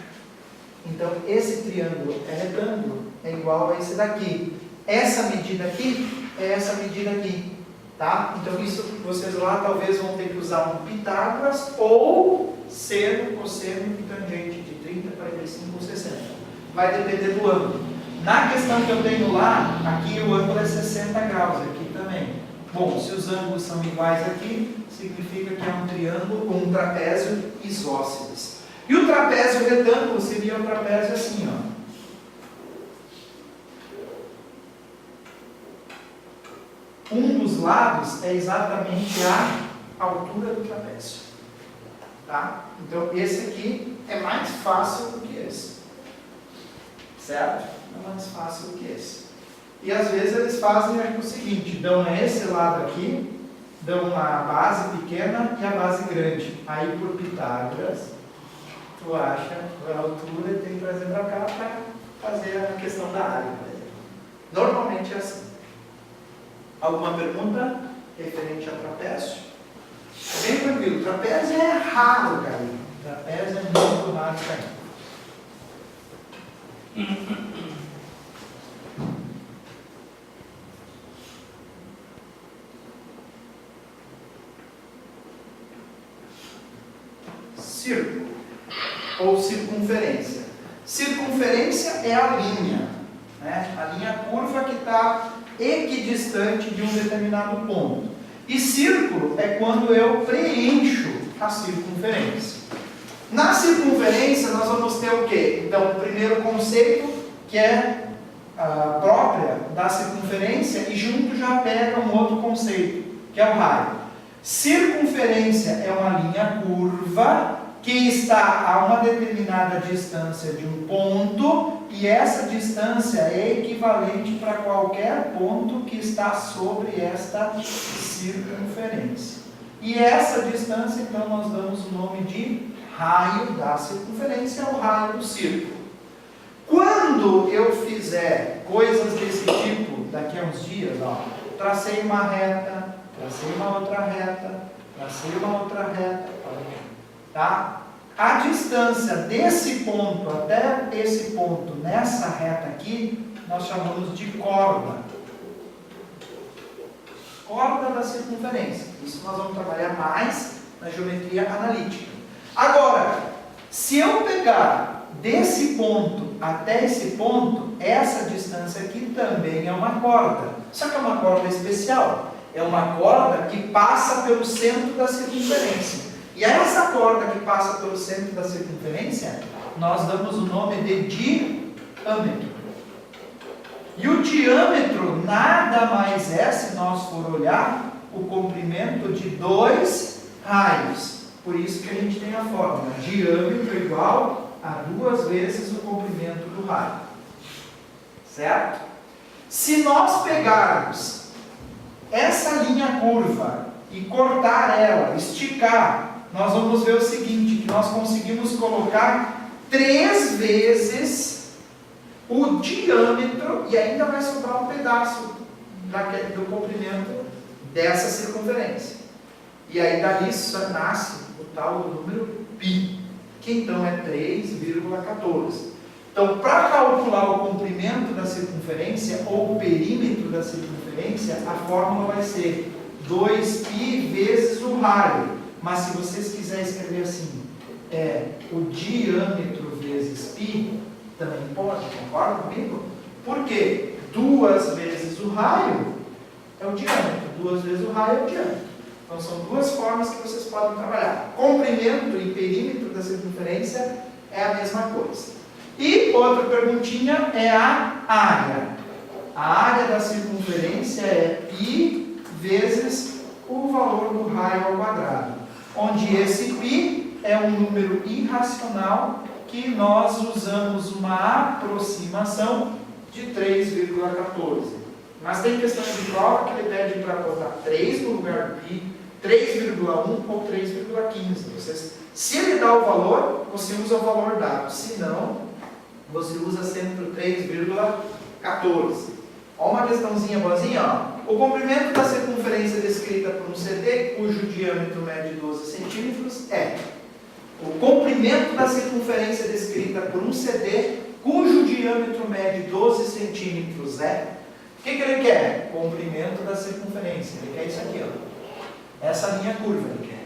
Então, esse triângulo é retângulo, é igual a esse daqui. Essa medida aqui é essa medida aqui, tá? Então, isso vocês lá talvez vão ter que usar um Pitágoras ou seno, cosseno e tangente de 30, 45 ou 60. Vai depender do ângulo. Na questão que eu tenho lá, aqui o ângulo é 60 graus, aqui também. Bom, se os ângulos são iguais aqui, significa que é um triângulo ou um trapézio isósceles. E o trapézio retângulo seria um trapézio assim, ó. Um dos lados é exatamente a altura do trapézio. Tá? Então, esse aqui é mais fácil do que esse. Certo? É mais fácil do que esse. E às vezes eles fazem o seguinte, dão esse lado aqui, dão a base pequena e a base grande. Aí por Pitágoras, tu acha a altura e tem que trazer para cá para fazer a questão da área. Normalmente é assim. Alguma pergunta referente a trapézio? Bem tranquilo, trapézio é raro, cara. Trapézio é muito raro cair. Círculo ou circunferência. Circunferência é a linha, né? A linha curva que está equidistante de um determinado ponto. E círculo é quando eu preencho a circunferência. Na circunferência nós vamos ter o quê? Então, o primeiro conceito, que é a própria da circunferência, e junto já pega um outro conceito, que é o raio. Circunferência é uma linha curva que está a uma determinada distância de um ponto, e essa distância é equivalente para qualquer ponto que está sobre esta circunferência. E essa distância, então, nós damos o nome de raio da circunferência, ou raio do círculo. Quando eu fizer coisas desse tipo, daqui a uns dias, ó, tracei uma reta, tracei uma outra reta, tracei uma outra reta, tá? A distância desse ponto até esse ponto nessa reta aqui, nós chamamos de corda. Corda da circunferência. Isso nós vamos trabalhar mais na geometria analítica. Agora, se eu pegar desse ponto até esse ponto, essa distância aqui também é uma corda. Só que é uma corda especial. É uma corda que passa pelo centro da circunferência. E essa corda que passa pelo centro da circunferência, nós damos o nome de diâmetro. E o diâmetro nada mais é, se nós for olhar, o comprimento de dois raios. Por isso que a gente tem a fórmula, diâmetro igual a 2 vezes o comprimento do raio. Certo? Se nós pegarmos essa linha curva e cortar ela, esticar, nós vamos ver o seguinte, que nós conseguimos colocar 3 vezes o diâmetro e ainda vai sobrar um pedaço do comprimento dessa circunferência. E aí dali nasce o tal do número π, que então é 3,14. Então, para calcular o comprimento da circunferência ou o perímetro da circunferência, a fórmula vai ser 2π vezes o raio. Mas se vocês quiserem escrever assim, o diâmetro vezes π, também pode, concorda comigo? Por quê? 2 vezes o raio é o diâmetro, 2 vezes o raio é o diâmetro. Então são duas formas que vocês podem trabalhar. Comprimento e perímetro da circunferência é a mesma coisa. E outra perguntinha é a área. A área da circunferência é π vezes o valor do raio ao quadrado, onde esse π é um número irracional que nós usamos uma aproximação de 3,14. Mas tem questão de prova que ele pede para botar 3 no lugar do π, 3,1 ou 3,15. Se ele dá o valor, você usa o valor dado. Se não, você usa sempre o 3,14. Olha uma questãozinha boazinha, ó. O comprimento da circunferência descrita por um CD, cujo diâmetro mede 12 centímetros, é o comprimento da circunferência descrita por um CD, cujo diâmetro mede 12 centímetros, é. O que ele quer? Comprimento da circunferência. Ele quer isso aqui, ó. Essa linha curva ele quer.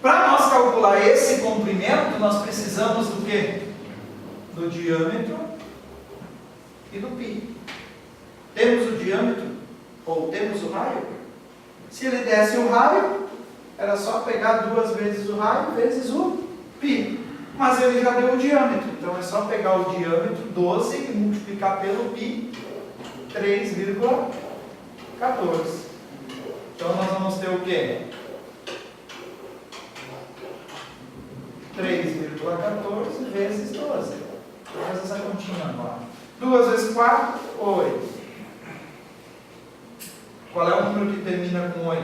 Para nós calcular esse comprimento, nós precisamos do quê? Do diâmetro e do π. Temos o diâmetro ou temos o raio? Se ele desse o raio, era só pegar 2 vezes o raio vezes o π. Mas ele já deu o diâmetro, então é só pegar o diâmetro 12 e multiplicar pelo π 3,14. Então nós vamos ter o quê? 3,14 vezes 12. Vou fazer essa continha agora. 2 vezes 4, 8. Qual é o número que termina com 8?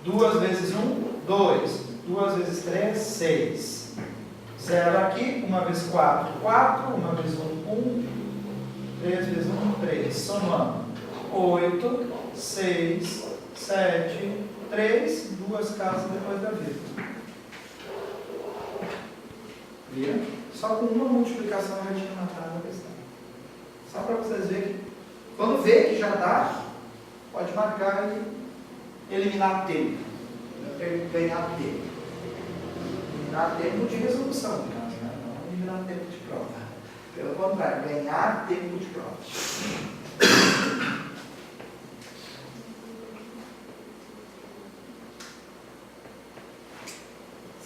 2 vezes 1, 2. 2 vezes 3, 6. 0 aqui, 1 vezes 4, 4. 1 vezes 1, 1. 3 vezes 1, 3. Somando. 8, 6, 7, 3. 2 casas depois da vírgula. Viram? Só com uma multiplicação eu já tinha matado a questão. Só para vocês verem que, quando vê que já dá, pode marcar e eliminar tempo. Ganhar tempo. Eliminar tempo de resolução, no caso, né? Não eliminar tempo de prova. Pelo contrário, ganhar tempo de prova.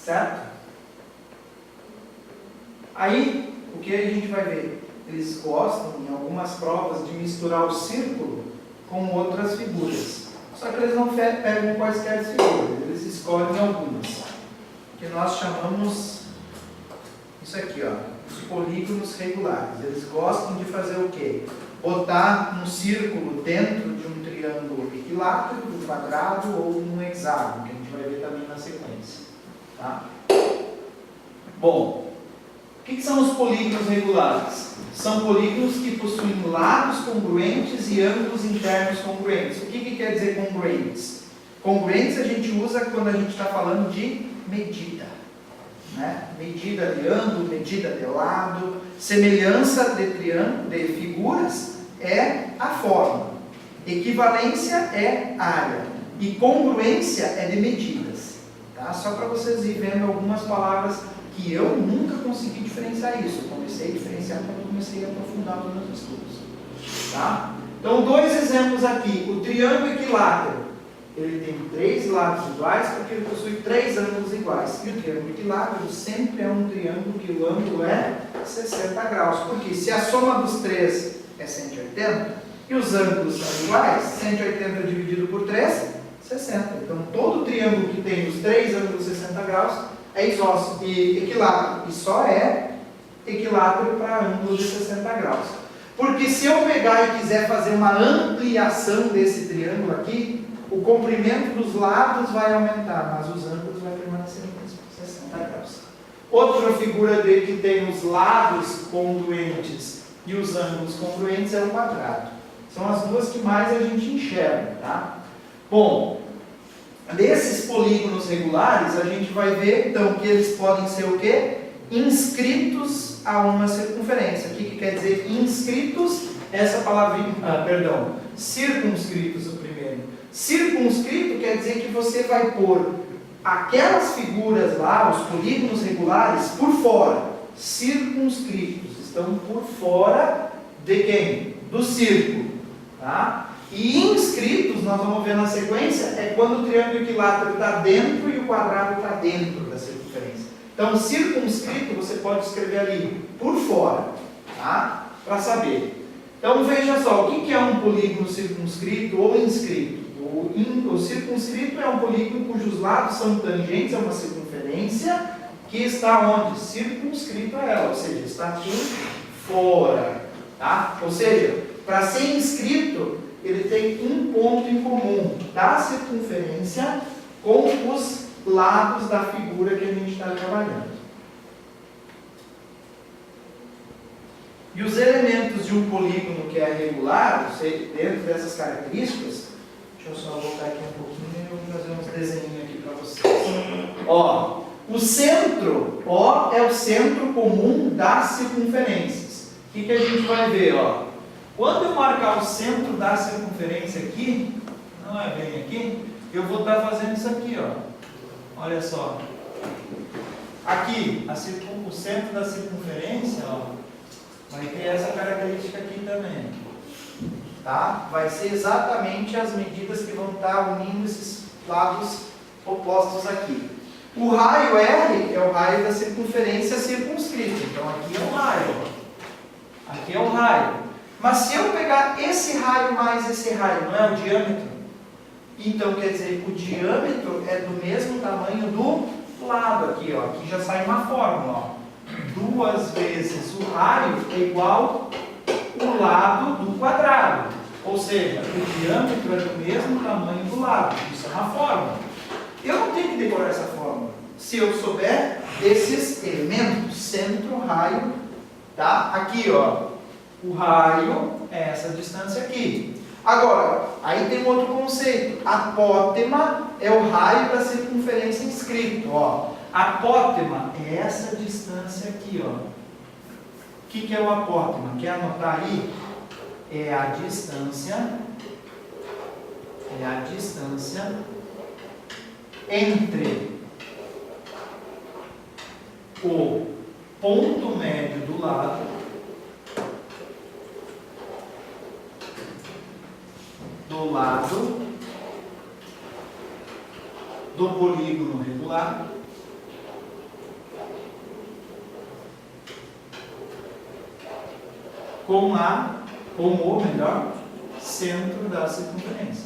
Certo? Aí, o que a gente vai ver? Eles gostam, em algumas provas, de misturar o círculo com outras figuras. Só que eles não pegam quaisquer figuras, eles escolhem algumas. Que nós chamamos, isso aqui, ó, os polígonos regulares. Eles gostam de fazer o quê? Botar um círculo dentro de um triângulo equilátero, do quadrado ou um hexágono, que a gente vai ver também na sequência. Tá? Bom, o que são os polígonos regulares? São polígonos que possuem lados congruentes e ângulos internos congruentes. O que quer dizer congruentes? Congruentes a gente usa quando a gente está falando de medida. Né? Medida de ângulo, medida de lado. Semelhança de figuras é a forma. Equivalência é área. E congruência é de medidas. Tá? Só para vocês irem vendo algumas palavras que eu nunca consegui diferenciar isso. Eu comecei a diferenciar quando eu comecei a aprofundar nos meus estudos. Tá? Então, 2 exemplos aqui. O triângulo equilátero. ele tem 3 lados iguais porque ele possui 3 ângulos iguais. E o triângulo equilátero sempre é um triângulo que o ângulo é 60 graus. Porque se a soma dos 3 é 180 e os ângulos são iguais, 180 dividido por 3, 60. Então todo triângulo que tem os 3 ângulos 60 graus é isósceles e equilátero. E só é equilátero para ângulos de 60 graus. Porque se eu pegar e quiser fazer uma ampliação desse triângulo aqui, o comprimento dos lados vai aumentar, mas os ângulos vai permanecer em 60 graus. Outra figura dele que tem os lados congruentes e os ângulos congruentes é o quadrado. São as duas que mais a gente enxerga, tá? Bom, desses polígonos regulares, a gente vai ver, então, que eles podem ser o quê? Inscritos a uma circunferência. O que quer dizer inscritos? Essa palavrinha, circunscritos o primeiro. Circunscrito quer dizer que você vai pôr aquelas figuras lá, os polígonos regulares, por fora. Circunscritos, estão por fora de quem? Do círculo. Tá? E inscritos, nós vamos ver na sequência, é quando o triângulo equilátero está dentro e o quadrado está dentro da circunferência. Então, circunscrito você pode escrever ali, por fora, tá? Para saber. Então, veja só, o que é um polígono circunscrito ou inscrito? O circunscrito é um polígono cujos lados são tangentes a uma circunferência que está onde? Circunscrito a ela, ou seja, está aqui fora. Tá? Ou seja, para ser inscrito, ele tem um ponto em comum da circunferência com os lados da figura que a gente está trabalhando. E os elementos de um polígono que é regular, dentro dessas características, deixa eu só voltar aqui um pouquinho e eu vou fazer uns desenhos aqui para vocês. Ó, o centro, ó, é o centro comum das circunferências. O que a gente vai ver, ó? Quando eu marcar o centro da circunferência aqui, não é bem aqui, eu vou estar fazendo isso aqui, ó. Olha só. Aqui, o centro da circunferência, ó, vai ter essa característica aqui também. Tá? Vai ser exatamente as medidas que vão estar unindo esses lados opostos aqui. O raio R é o raio da circunferência circunscrita. Então aqui é o raio. Ó. Aqui é o raio. Mas se eu pegar esse raio mais esse raio, não é o diâmetro? Então quer dizer, o diâmetro é do mesmo tamanho do lado aqui. Ó. Aqui já sai uma fórmula. Ó. 2 vezes o raio é igual o lado do quadrado. Ou seja, o diâmetro é do mesmo tamanho do lado. Isso é uma fórmula. Eu não tenho que decorar essa fórmula. Se eu souber desses elementos, centro, raio, tá? Aqui, ó. O raio é essa distância aqui. Agora, aí tem outro conceito. Apótema é o raio da circunferência inscrito, ó. Apótema é essa distância aqui, ó. O que é o apótema? Quer anotar aí? É a distância entre o ponto médio do lado do polígono regular com o melhor centro da circunferência.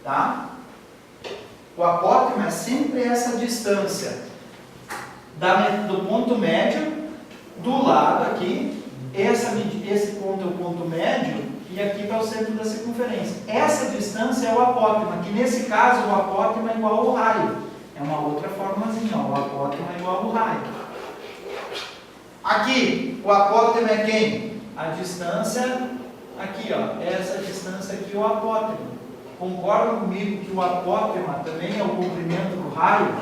Tá? O apótema é sempre essa distância do ponto médio do lado aqui. Esse ponto é o ponto médio e aqui está o centro da circunferência. Essa distância é o apótema, que nesse caso o apótema é igual ao raio. É uma outra formulazinha, ó. O apótema é igual ao raio. Aqui, o apótema é quem? A distância aqui, ó. Essa distância aqui é o apótema. Concordam comigo que o apótema também é o comprimento do raio?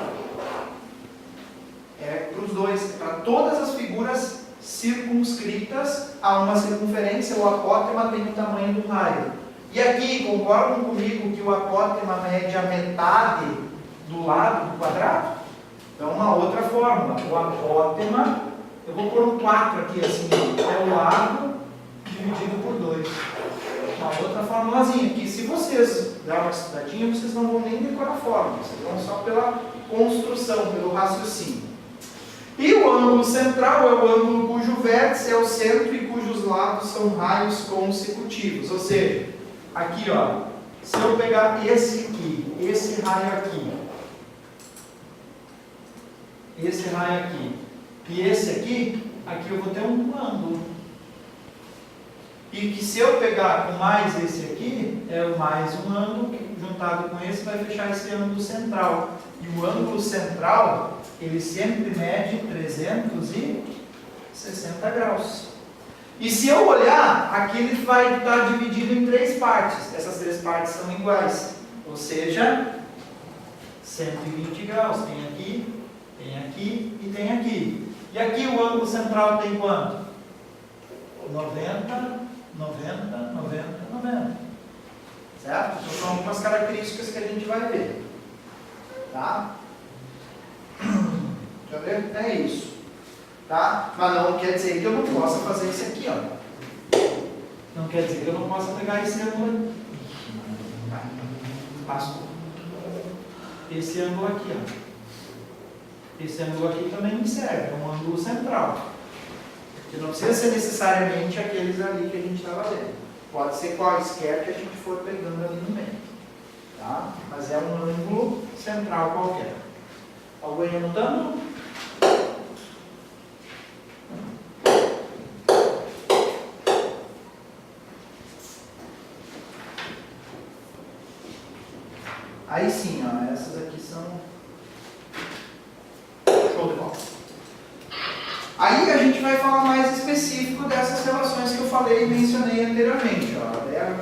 É para os dois, para todas as figuras circunscritas a uma circunferência, o apótema tem o tamanho do raio. E aqui, concordam comigo que o apótema mede a metade do lado do quadrado? Então, uma outra fórmula. O apótema Eu vou pôr um 4 aqui, assim, é o lado dividido por 2. Uma outra formulazinha, que se vocês darem uma estudadinha, vocês não vão nem decorar a fórmula, vocês vão só pela construção, pelo raciocínio. E o ângulo central é o ângulo cujo vértice é o centro e cujos lados são raios consecutivos. Ou seja, aqui ó, se eu pegar esse aqui, esse raio aqui, esse raio aqui, e esse aqui eu vou ter um ângulo. E que se eu pegar com mais esse aqui, é mais um ângulo, que juntado com esse vai fechar esse ângulo central. E o ângulo central, ele sempre mede 360 graus. E se eu olhar, aqui ele vai estar dividido em 3 partes. Essas 3 partes são iguais. Ou seja, 120 graus. Tem aqui e tem aqui. E aqui o ângulo central tem quanto? 90, 90, 90, 90. Certo? Então são algumas características que a gente vai ver. Tá? Deixa eu ver? É isso. Tá? Mas não quer dizer que eu não possa fazer isso aqui, ó. Não quer dizer que eu não possa pegar esse ângulo. Passo. Esse ângulo aqui, ó. Esse ângulo aqui também me serve, é um ângulo central. Que não precisa ser necessariamente aqueles ali que a gente estava vendo. Pode ser quaisquer que a gente for pegando ali no meio. Tá? Mas é um ângulo central qualquer. Alguém anotando? Aí sim, ó, essas aqui são show de bola. Aí a gente vai falar mais específico dessas relações que eu falei e mencionei anteriormente. Ó.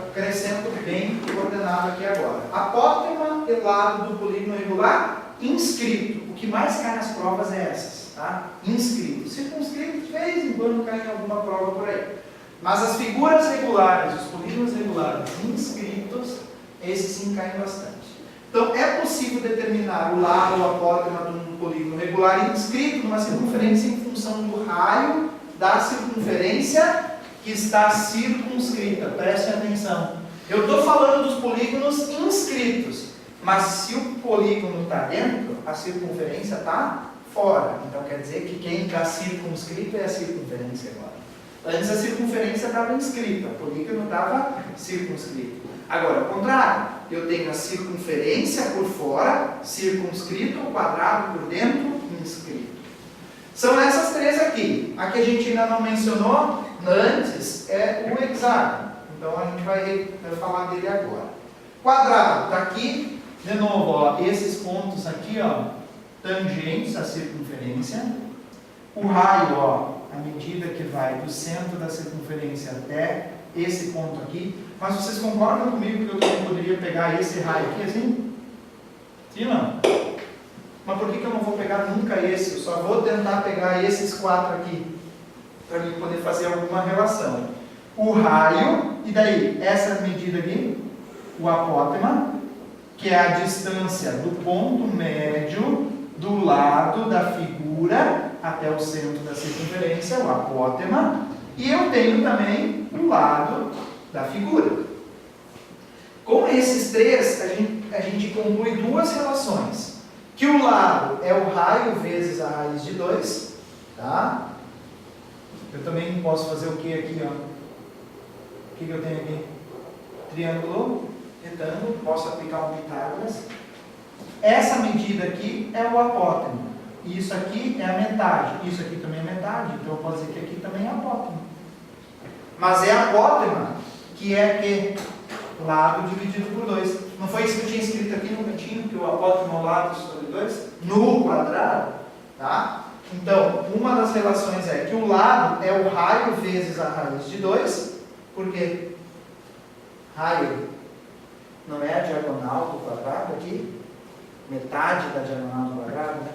Acrescento bem coordenado aqui agora. Apótema e lado do polígono regular inscrito. O que mais cai nas provas é essas. Tá? Inscrito. Circunscrito, de vez em quando cai em alguma prova por aí. Mas as figuras regulares, os polígonos regulares inscritos, esses sim caem bastante. Então, é possível determinar o lado, o apótema de um polígono regular inscrito numa circunferência em função do raio da circunferência que está circunscrita. Preste atenção. Eu estou falando dos polígonos inscritos, mas se o polígono está dentro, a circunferência está fora. Então, quer dizer que quem está circunscrito é a circunferência agora. Antes a circunferência estava inscrita, o polígono estava circunscrito. Agora, ao contrário, eu tenho a circunferência por fora, circunscrito, o quadrado por dentro, inscrito. São essas 3 aqui. A que a gente ainda não mencionou antes é o hexágono. Então a gente vai falar dele agora. Quadrado, está aqui, de novo, ó, esses pontos aqui, ó, tangentes à circunferência. O raio, ó, a medida que vai do centro da circunferência até esse ponto aqui. Mas vocês concordam comigo que eu também poderia pegar esse raio aqui assim? Sim ou não? Mas por que eu não vou pegar nunca esse? Eu só vou tentar pegar esses 4 aqui, para mim poder fazer alguma relação. O raio, e daí? Essa medida aqui, o apótema, que é a distância do ponto médio do lado da figura até o centro da circunferência, o apótema, e eu tenho também o lado da figura. Com esses 3, a gente conclui 2 relações. Que o lado é o raio vezes a raiz de 2. Tá? Eu também posso fazer o que aqui? Ó? O que eu tenho aqui? Triângulo, retângulo, posso aplicar um Pitágoras. Essa medida aqui é o apótema. Isso aqui é a metade. Isso aqui também é metade. Então eu posso dizer que aqui também é apótema. Mas é apótema que é que? Lado dividido por 2. Não foi isso que eu tinha escrito aqui no cantinho, que o apótema é o lado sobre 2? No quadrado. Tá? Então, uma das relações é que o lado é o raio vezes a raiz de 2. Por quê? Raio não é a diagonal do quadrado aqui? Metade da diagonal do quadrado, né?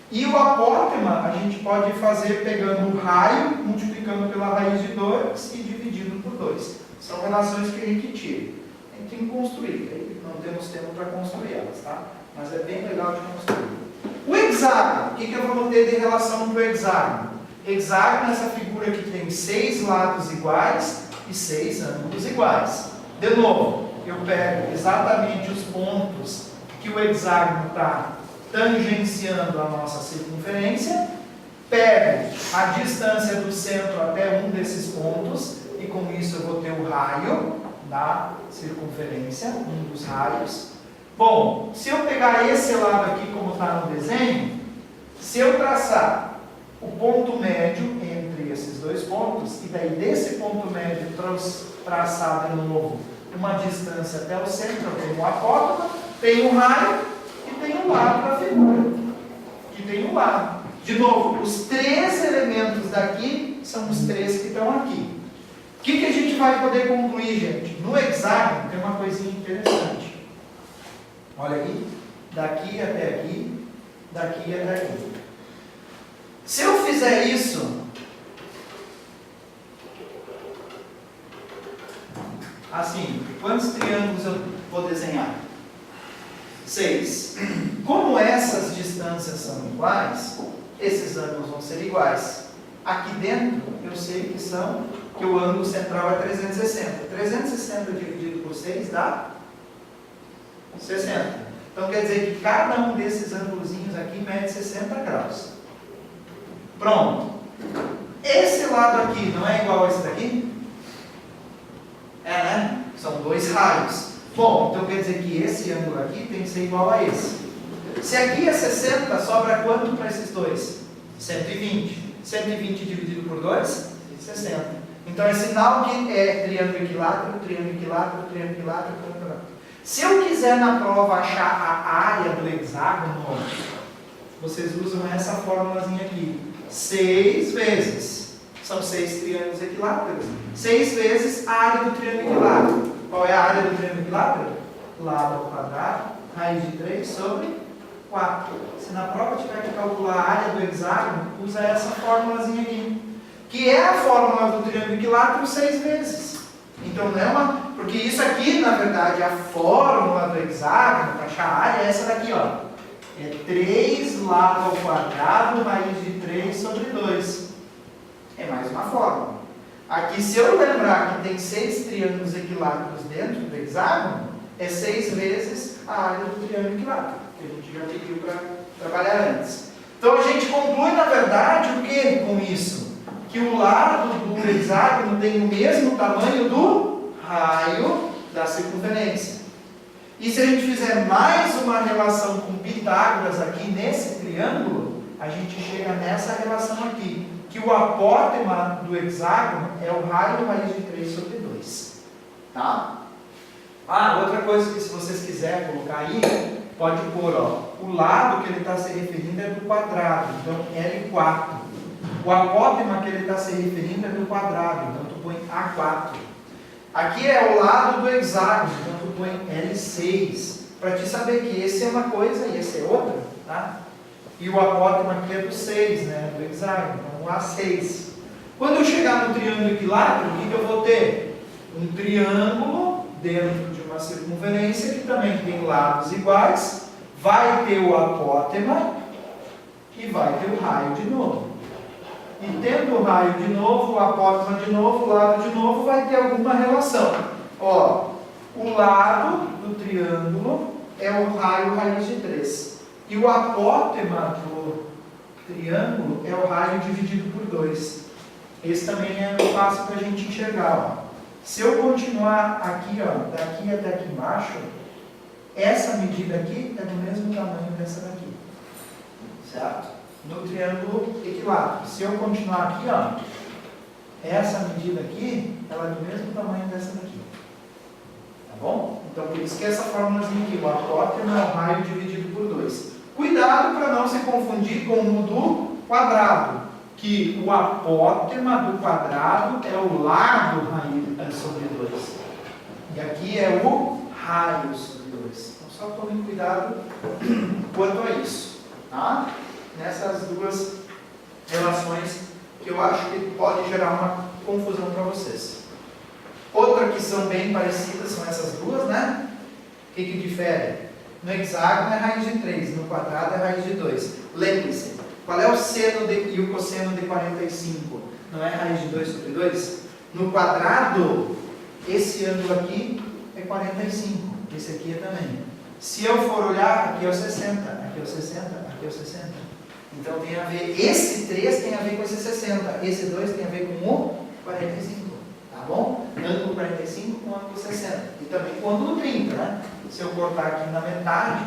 E o apótema a gente pode fazer pegando o raio, multiplicando pela raiz de 2 e dividindo por 2. São relações que a gente tira. A gente tem que construir. Não temos tempo para construir elas, tá? Mas é bem legal de construir. O hexágono. O que eu vou ter de relação com o hexágono? Hexágono é essa figura que tem 6 lados iguais e 6 ângulos iguais. De novo, eu pego exatamente os pontos que o hexágono está tangenciando a nossa circunferência, pego a distância do centro até um desses pontos, e com isso eu vou ter o raio da circunferência, um dos raios. Bom, se eu pegar esse lado aqui como está no desenho, se eu traçar o ponto médio entre esses dois pontos, e daí desse ponto médio traçar de novo uma distância até o centro, eu tenho um apótoma, tenho um raio e tenho um lado da figura. Aqui tem um lado. De novo, os 3 elementos daqui são os 3 que estão aqui. O que a gente vai poder concluir, gente? No hexágono tem uma coisinha interessante. Olha aqui, daqui até aqui, daqui até aqui. Se eu fizer isso, assim, quantos triângulos eu vou desenhar? 6. Como essas distâncias são iguais, esses ângulos vão ser iguais. Aqui dentro, eu sei que o ângulo central é 360. 360 dividido por 6 dá 60. Então quer dizer que cada um desses ângulozinhos aqui mede 60 graus. Pronto. Esse lado aqui não é igual a esse daqui? É, né? São 2 raios. Bom, então quer dizer que esse ângulo aqui tem que ser igual a esse. Se aqui é 60, sobra quanto para esses dois? 120. 120 dividido por 2? 60. Então é sinal que é triângulo equilátero, triângulo equilátero, triângulo equilátero, triângulo equilátero. Se eu quiser na prova achar a área do hexágono, vocês usam essa fórmulazinha aqui. 6 vezes. São 6 triângulos equiláteros. 6 vezes a área do triângulo equilátero. Qual é a área do triângulo equilátero? Lado ao quadrado, raiz de 3 sobre 4. Se na prova tiver que calcular a área do hexágono, usa essa fórmulazinha aqui. Que é a fórmula do triângulo equilátero 6 vezes. Então não é uma... Porque isso aqui, na verdade, a fórmula do hexágono, para achar a área, é essa daqui, ó. É 3 lado ao quadrado, raiz de 3 sobre 2. É mais uma fórmula. Aqui, se eu lembrar que tem 6 triângulos equiláteros dentro do hexágono, é 6 vezes a área do triângulo equilátero, que a gente já pediu para trabalhar antes. Então a gente conclui, na verdade, o que com isso? Que o lado do hexágono tem o mesmo tamanho do raio da circunferência. E se a gente fizer mais uma relação com Pitágoras aqui nesse triângulo, a gente chega nessa relação aqui, que o apótema do hexágono é o raio raiz de 3 sobre 2. Tá? Ah, outra coisa que se vocês quiserem colocar aí, pode pôr, ó, o lado que ele está se referindo é do quadrado, então L4. O apótema que ele está se referindo é do quadrado, então tu põe A4. Aqui é o lado do hexágono, então tu põe L6, para te saber que esse é uma coisa e esse é outra, tá? E o apótema aqui é do 6, né, do hexágono, então A6. Quando eu chegar no triângulo equilátero, o que eu vou ter? Um triângulo dentro de uma circunferência que também tem lados iguais, vai ter o apótema e vai ter o raio de novo. E tendo o raio de novo, o apótema de novo, o lado de novo, vai ter alguma relação. Ó, o lado do triângulo é o raio raiz de 3. E o apótema do triângulo é o raio dividido por 2. Esse também é fácil para a gente enxergar. Ó. Se eu continuar aqui, ó, daqui até aqui embaixo, essa medida aqui é do mesmo tamanho dessa daqui. Certo? No triângulo equilátero. Se eu continuar aqui, ó, essa medida aqui, ela é do mesmo tamanho dessa daqui. Tá bom? Então, por isso que essa fórmulazinha aqui, o apótema é o raio dividido por 2. Cuidado para não se confundir com o do quadrado, que o apótema do quadrado é o lado raiz sobre 2. E aqui é o raio sobre 2. Então, só tome cuidado quanto a isso. Tá? Nessas duas relações que eu acho que pode gerar uma confusão para vocês. Outra que são bem parecidas são essas duas, né? O que difere? No hexágono é raiz de 3, no quadrado é raiz de 2. Lembre-se, Qual é o seno e o cosseno de 45? Não é raiz de 2 sobre 2? No quadrado, esse ângulo aqui é 45. Esse aqui é também. Se eu for olhar, aqui é o 60, aqui é o 60, aqui é o 60. Então tem a ver, esse 3 tem a ver com esse 60, esse 2 tem a ver com o 45. Tá bom? Ângulo 45 com ângulo 60. E também com ângulo 30, né? Se eu cortar aqui na metade,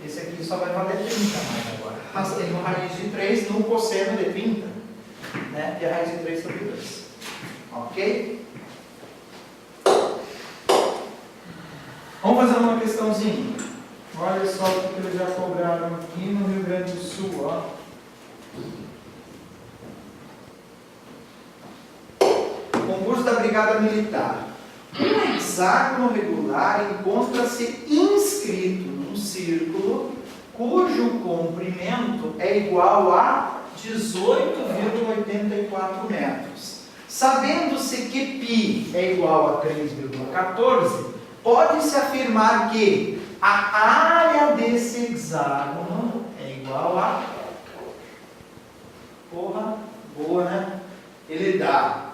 esse aqui só vai valer 30 mais agora. Mas tem uma raiz de 3 no cosseno de 30, né? Que é a raiz de 3 sobre 2. Ok? Vamos fazer uma questãozinha. Olha só o que eles já cobraram aqui no Rio Grande do Sul, ó. Concurso da Brigada Militar. Um hexágono regular encontra-se inscrito num círculo cujo comprimento é igual a 18,84 metros. Sabendo-se que π é igual a 3,14, pode-se afirmar que a área desse hexágono é igual a... Porra, boa, né? Ele dá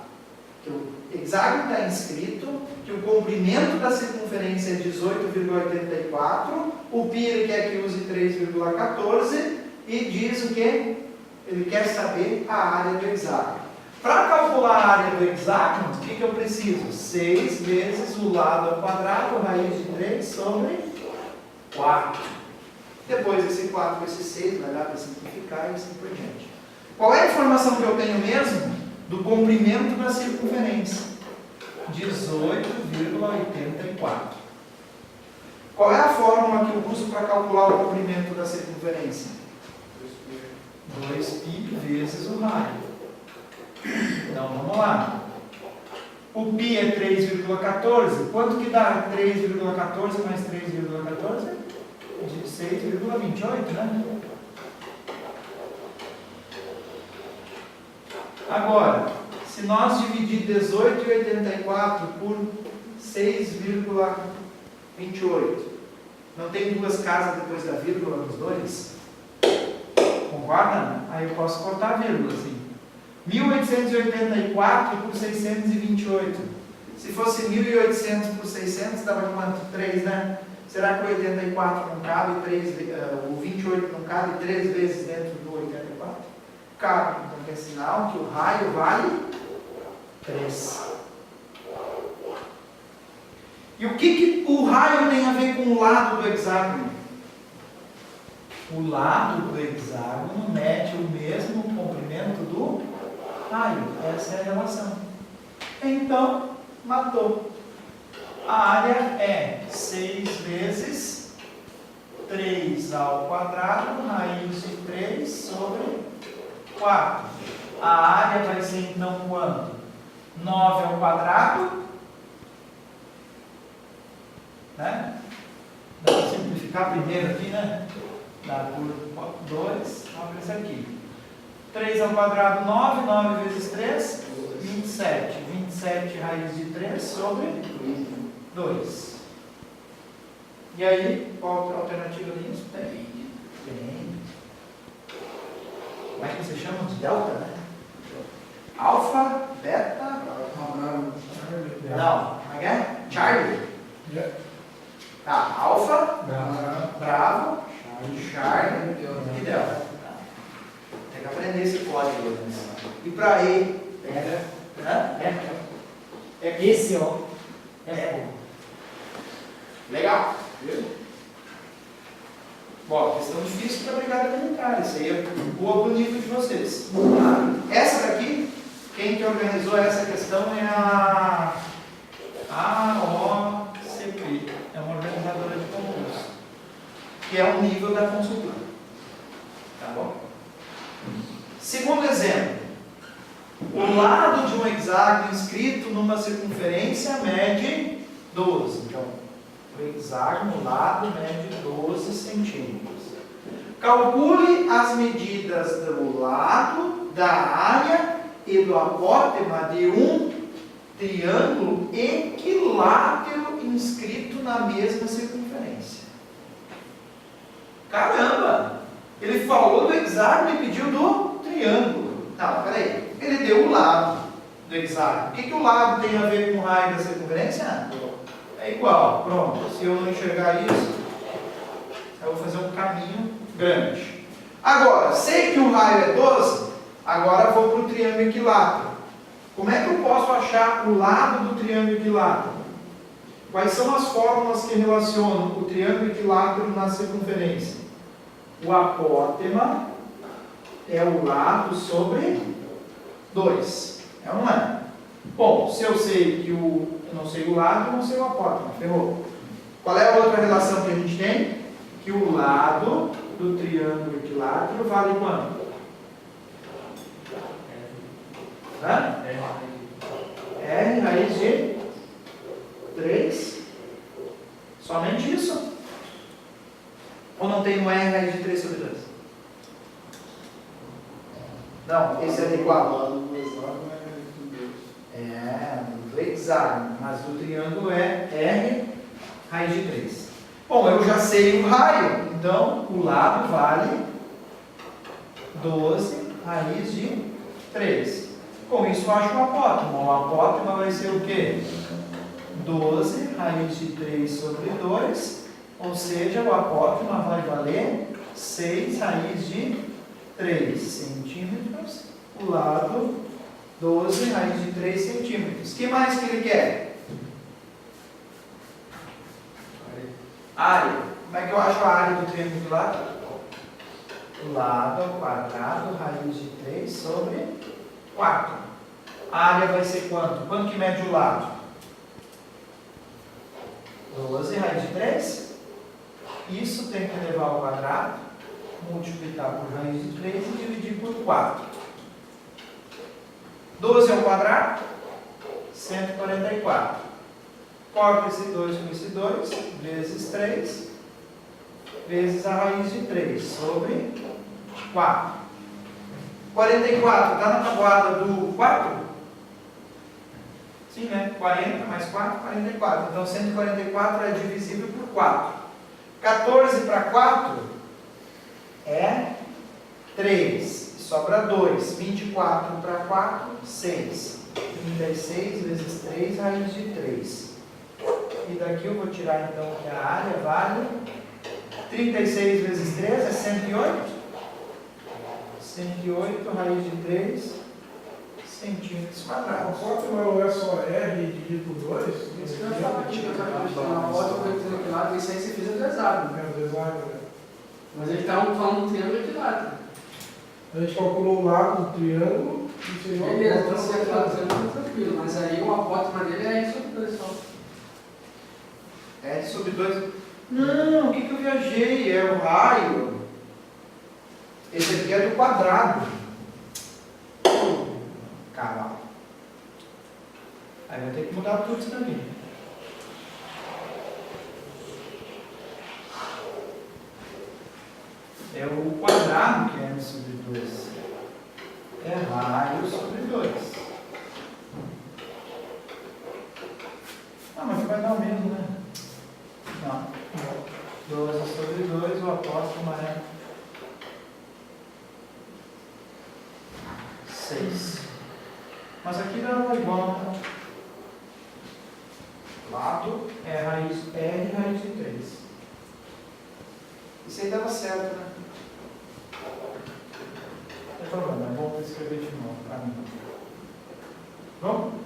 que o hexágono está inscrito, que o comprimento da circunferência é 18,84, o π ele quer que use 3,14 e diz o que? Ele quer saber a área do hexágono. Para calcular a área do hexágono, o que eu preciso? 6 vezes o lado ao quadrado, raiz de 3 sobre 4. Depois esse 4 com esse 6 vai dar para simplificar e assim por diante. Qual é a informação que eu tenho mesmo? Do comprimento da circunferência. 18,84. Qual é a fórmula que eu uso para calcular o comprimento da circunferência? 2π vezes o raio. Então vamos lá. O π é 3,14. Quanto que dá 3,14 mais 3,14? 6,28, né? Agora, se nós dividir 18,84 por 6,28, não tem duas casas depois da vírgula nos dois? Concorda? Aí eu posso cortar a vírgula, assim. 1884 por 628. Se fosse 1800 por 600, dava quanto? 3, né? Será que o 84 não cabe, o 28 não cabe 3 vezes dentro do 84? Cabe. Então é sinal que o raio vale 3. E o que o raio tem a ver com o lado do hexágono? O lado do hexágono mede o mesmo comprimento do raio. Essa é a relação. Então, matou. A área é 6 vezes 3 ao quadrado, raiz de 3 sobre 4. A área vai ser então quanto? 9 ao quadrado, né? Dá para simplificar primeiro aqui, né? Dá por 2, abre isso aqui. 3 ao quadrado, 9, 9 vezes 3, 27. 27 raiz de 3 sobre 2. E aí, qual a alternativa disso? Tem. Como é que você chama? De delta, né? Alfa, beta. Não, como é que é? Charlie. Tá, alfa, bravo, Charlie e delta. Tem que aprender esse código. Né? E para E? Esse, ó. Legal. Viu? Bom, questão difícil para a Brigada Militar. Isso aí é boa para o nível de vocês. Essa daqui, quem que organizou essa questão é a AOCP. É uma organizadora de concurso. Que é o nível da consultora. Tá bom? Segundo exemplo. O lado de um hexágono inscrito numa circunferência mede 12. Então, o hexágono, o lado, mede 12 centímetros. Calcule as medidas do lado, da área e do apótema de um triângulo equilátero inscrito na mesma circunferência. Caramba! Ele falou do hexágono e pediu do triângulo. Não, peraí. Ele deu o lado do hexágono. O que o lado tem a ver com o raio da circunferência? É igual. Pronto. Se eu não enxergar isso, eu vou fazer um caminho grande. Agora, sei que o raio é 12, agora vou para o triângulo equilátero. Como é que eu posso achar o lado do triângulo equilátero? Quais são as fórmulas que relacionam o triângulo equilátero na circunferência? O apótema é o lado sobre 2. É ou não é? Bom, se eu sei que eu não sei o lado, eu não sei o apótema. Ferrou. Qual é a outra relação que a gente tem? Que o lado do triângulo equilátero vale quanto? Hã? R raiz de 3. Somente isso? Ou não tem no R raiz de 3 sobre 2? Não, esse é igual. É, do hexágono, mas do triângulo é R raiz de 3. Bom, eu já sei o raio, então o lado vale 12 raiz de 3. Com isso eu acho o apótema. O apótema vai ser o quê? 12 raiz de 3 sobre 2, ou seja, o apótema vai valer 6 raiz de 3 centímetros, o lado 12 raiz de 3 centímetros. O que mais que ele quer? Área. Como é que eu acho a área do triângulo equilátero? Lado ao quadrado raiz de 3 sobre 4. A área vai ser quanto? Quanto que mede o lado? 12 raiz de 3. Isso tem que levar ao quadrado, multiplicar por raiz de 3 e dividir por 4. 12 ao quadrado, 144. Corta esse 2 com esse 2, vezes 3, vezes a raiz de 3 sobre 4. 44, está na tabuada do 4? Sim, né? 40 mais 4, 44. Então, 144 é divisível por 4. 14 para 4 é 3. Sobra 2. 24 para 4, 6. 36 vezes 3, raiz de 3. E daqui eu vou tirar, então, que a área vale 36 vezes 3 é 108. 108, raiz de 3 centímetros quadrados. O apótema não é só R dividido por 2? Isso que eu ia falar aqui, eu estava falando, a foto do triângulo equilátero, isso aí você fez o hexágono. É o hexágono, né? Mas ele está falando do triângulo equilátero. A gente calculou o lado do triângulo e seria o Beleza, então apótema. você é claro, triângulo tranquilo, mas aí o apótema dele é isso sobre 2 só. R sobre 2. Não, o que eu viajei? É o raio. Esse aqui é do quadrado. Caramba. Aí vai ter que mudar tudo isso também. É o quadrado que é M sobre 2. É raio sobre 2. Ah, mas vai dar o mesmo, né? Não. 12 sobre 2, o apóstolo é 6. Mas aqui dá igual, né? Lado é raiz R raiz de 3. Isso aí dava certo, né? Não tem problema, é bom escrever de novo para mim. Vamos?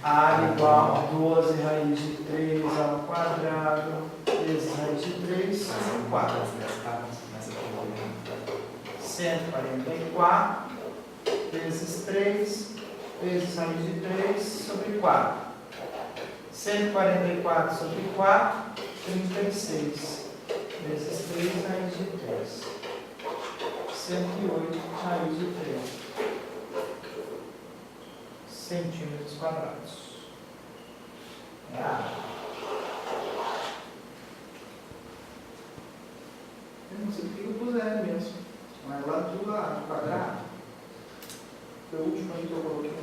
A igual a 12 raiz de 3 ao quadrado vezes raiz de 3 sobre 4. 144 vezes 3 vezes raiz de 3 sobre 4. 144 sobre 4, 36 vezes 3 raiz de 3. 108 raiz de 3 centímetros quadrados. É a área. Eu não sei porque eu pus R mesmo. Mas lá tudo lá, no quadrado. Foi o último aí que eu coloquei.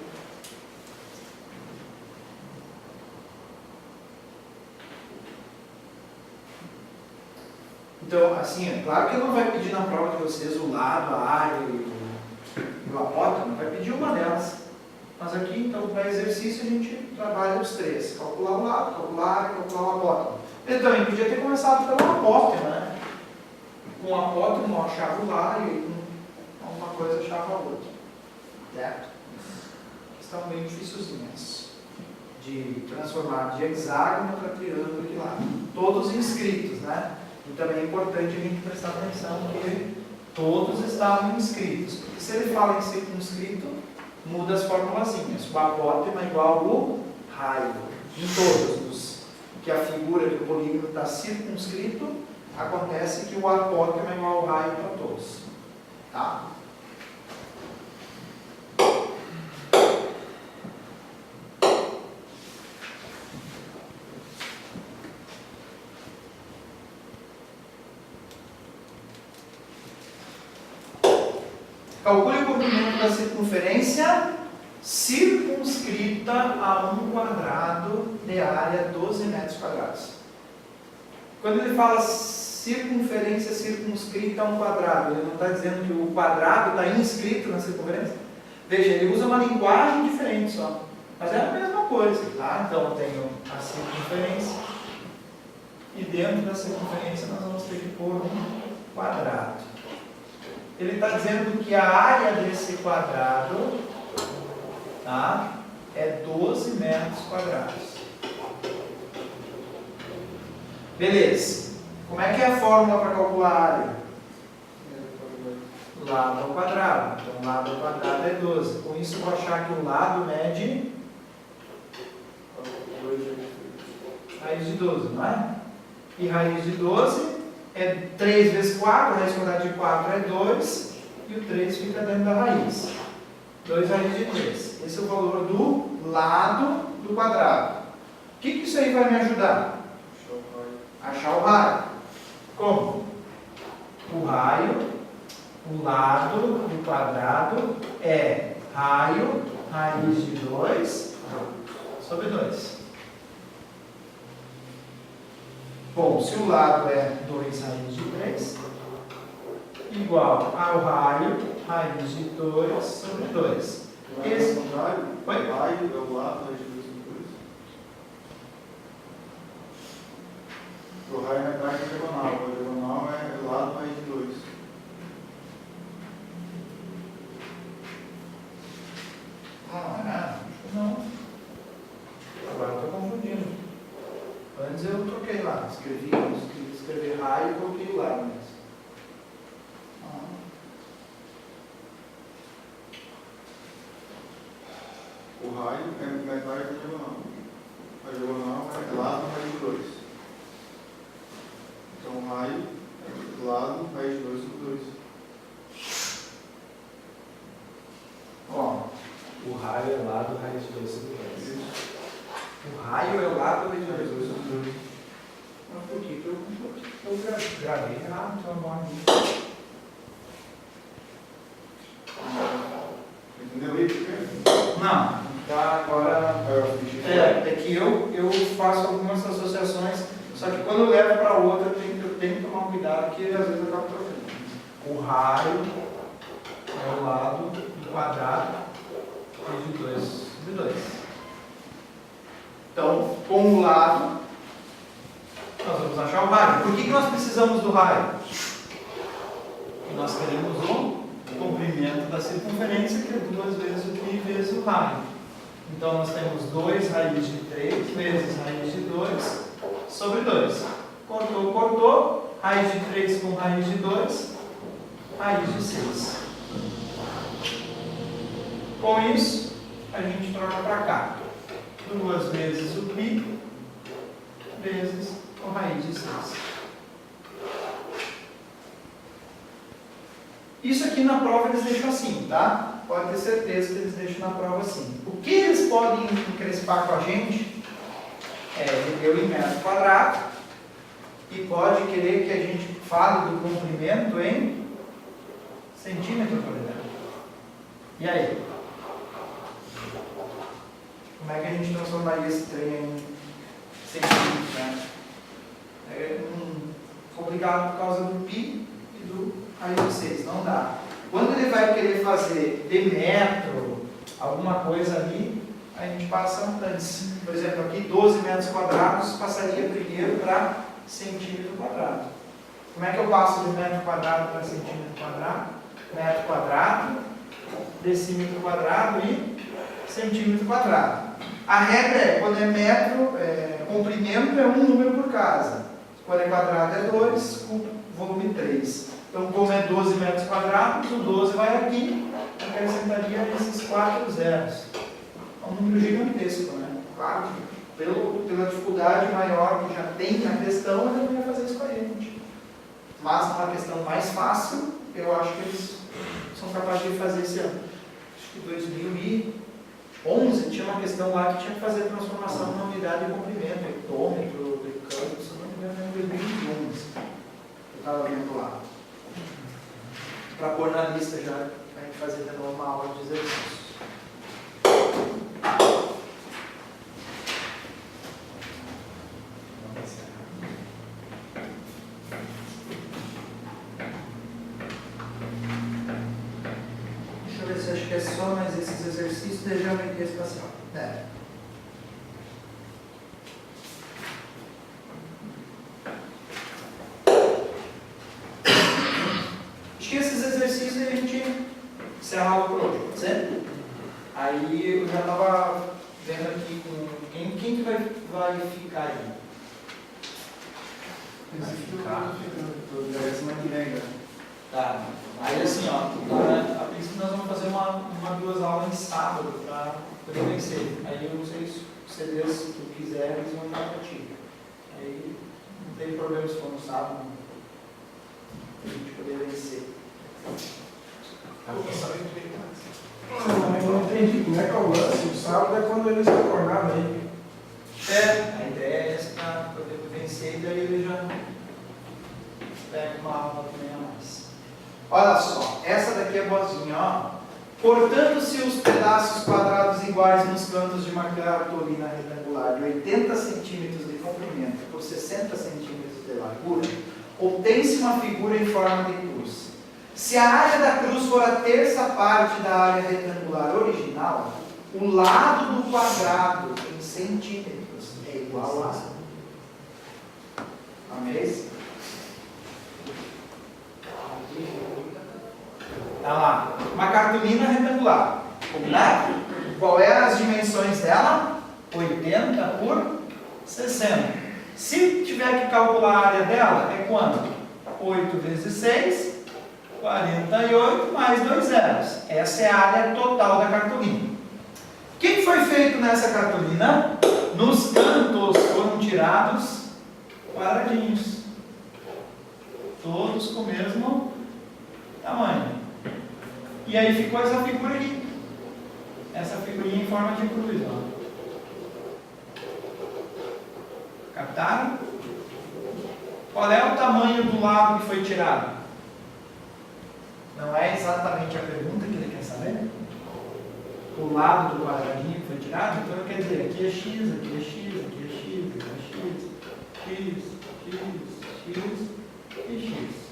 Então, assim, é claro que ele não vai pedir na prova de vocês o lado, a área e o apótimo, vai pedir uma delas. Mas aqui, então, para exercício, a gente trabalha os três. Calcular o lado, calcular a área, calcular o apótimo. Ele também podia ter começado pelo apótimo, né? Com o apótimo, eu achava o lado e com alguma coisa achava a outra. Certo? Estão bem dificilzinhas de transformar de hexágono para triângulo de lado. Todos inscritos, né? E também é importante a gente prestar atenção que todos estavam inscritos. Porque se ele fala em circunscrito, muda as formulazinhas. O apótemo é igual ao raio. Em todos que a figura do polígono está circunscrito, acontece que o apótemo é igual ao raio para todos. Tá? Calcule o comprimento da circunferência circunscrita a um quadrado de área 12 metros quadrados. Quando ele fala circunferência circunscrita a um quadrado, ele não está dizendo que o quadrado está inscrito na circunferência? Veja, ele usa uma linguagem diferente só, mas é a mesma coisa, tá? Então eu tenho a circunferência e dentro da circunferência nós vamos ter que pôr um quadrado. Ele está dizendo que a área desse quadrado, tá, é 12 metros quadrados. Beleza. Como é que é a fórmula para calcular a área? Lado ao quadrado. Então, lado ao quadrado é 12. Com isso, eu vou achar que o lado mede raiz de 12, não é? E raiz de 12 é 3 vezes 4, a raiz quadrada de 4 é 2, e o 3 fica dentro da raiz. 2 raiz de 3. Esse é o valor do lado do quadrado. O que isso aí vai me ajudar? Achar o raio. Como? O raio, o lado do quadrado é raio, raiz de 2 sobre 2. Bom, se o lado é 2 raiz de 3, igual ao raio, raiz de 2 sobre 2. Esse raio, Oi? raio é o lado, raiz de 2 sobre 2. O raio não é diagonal, a diagonal é lado, raiz de 2. Não. Agora eu estou confundindo. Antes eu troquei lá, escrevi raio e coloquei o lado mesmo. O raio é metade da diagonal. A diagonal é lado, raiz de 2. Então o raio é lado, raiz de 2 sobre 2. Ó, O raio é lado, raiz de 2 sobre 2. o raio é o lado raiz de 2 sobre 2. Mas por que eu gravei errado? Então vamos Entendeu isso? Não, tá agora. É que eu faço algumas associações, só que quando eu levo para outra eu tenho que tomar cuidado, que às vezes eu acabo trocando. O raio é o lado do quadrado de 2 sobre 2. Então, com o lado, nós vamos achar o raio. Por que nós precisamos do raio? Porque nós queremos o comprimento da circunferência, que é 2 vezes o π vezes o raio. Então, nós temos 2 raiz de 3 vezes raiz de 2 sobre 2. Cortou, cortou. Raiz de 3 com raiz de 2, raiz de 6. Com isso, a gente troca para cá. 2 vezes o π vezes o raiz de 6. Isso aqui na prova eles deixam assim, tá? Pode ter certeza que eles deixam na prova assim. O que eles podem encrespar com a gente é eu em metro quadrado e pode querer que a gente fale do comprimento em centímetro quadrado. E aí? Como é que a gente transformaria esse trem em centímetros, né? obrigado por causa do π e do raiz de 6, não dá. Quando ele vai querer fazer de metro, alguma coisa ali, a gente passa antes. Por exemplo, aqui 12 metros quadrados passaria primeiro para centímetro quadrado. Como é que eu passo de metro quadrado para centímetro quadrado? Metro quadrado, decímetro quadrado e centímetro quadrado. A regra é, quando é metro, comprimento é um número por casa. Quando é quadrado é 2, volume 3. Então, como é 12 metros quadrados, o 12 vai aqui, acrescentaria esses 4 zeros. É um número gigantesco, né? Claro que pela dificuldade maior que já tem na questão, eu não ia fazer isso com a gente. Mas numa questão mais fácil, eu acho que eles são capazes de fazer esse ano. Acho que 2011 tinha uma questão lá que tinha que fazer a transformação numa unidade de comprimento, hectômetro, decâmetro, se não me engano, em 2011. Eu estava vendo lá. Para pôr na lista já, para a gente fazer de novo uma aula de exercícios. Deixa eu ver se acho que é só mais esses exercícios de geometria espacial. Acho que esses exercícios a gente encerra aula por hoje, pode ser? Aí eu já estava vendo aqui com quem que vai ficar aí. Tá. Aí assim, ó, a princípio nós vamos fazer duas aulas em sábado para poder vencer. Aí eu não sei se CDs, se tu quiser, eles vão dar para ti. Aí não tem problema se for no sábado, para a gente poder vencer. Eu não entendi como é que é o lance. O sábado é quando eles acordaram aí. A ideia é essa para poder vencer e daí ele já pega uma aula também a mais. Olha só, essa daqui é boazinha, ó. Cortando-se os pedaços quadrados iguais nos cantos de uma cartolina retangular de 80 centímetros de comprimento por 60 centímetros de largura, obtém-se uma figura em forma de cruz. Se a área da cruz for a terça parte da área retangular original, o lado do quadrado em centímetros é igual a... Amém? Tá lá, uma cartolina retangular. Combinado? Qual é as dimensões dela? 80 por 60. Se tiver que calcular a área dela, é quanto? 8 vezes 6, 48 mais 2 zeros. Essa é a área total da cartolina. O que foi feito nessa cartolina? Nos cantos foram tirados quadradinhos. Todos com o mesmo tamanho. E aí ficou essa figura aqui. Essa figurinha em forma de cruz. Ó. Captaram? Qual é o tamanho do lado que foi tirado? Não é exatamente a pergunta que ele quer saber? O lado do quadradinho que foi tirado? Então quer dizer, aqui é x, aqui é x, aqui é x, aqui é x, e x.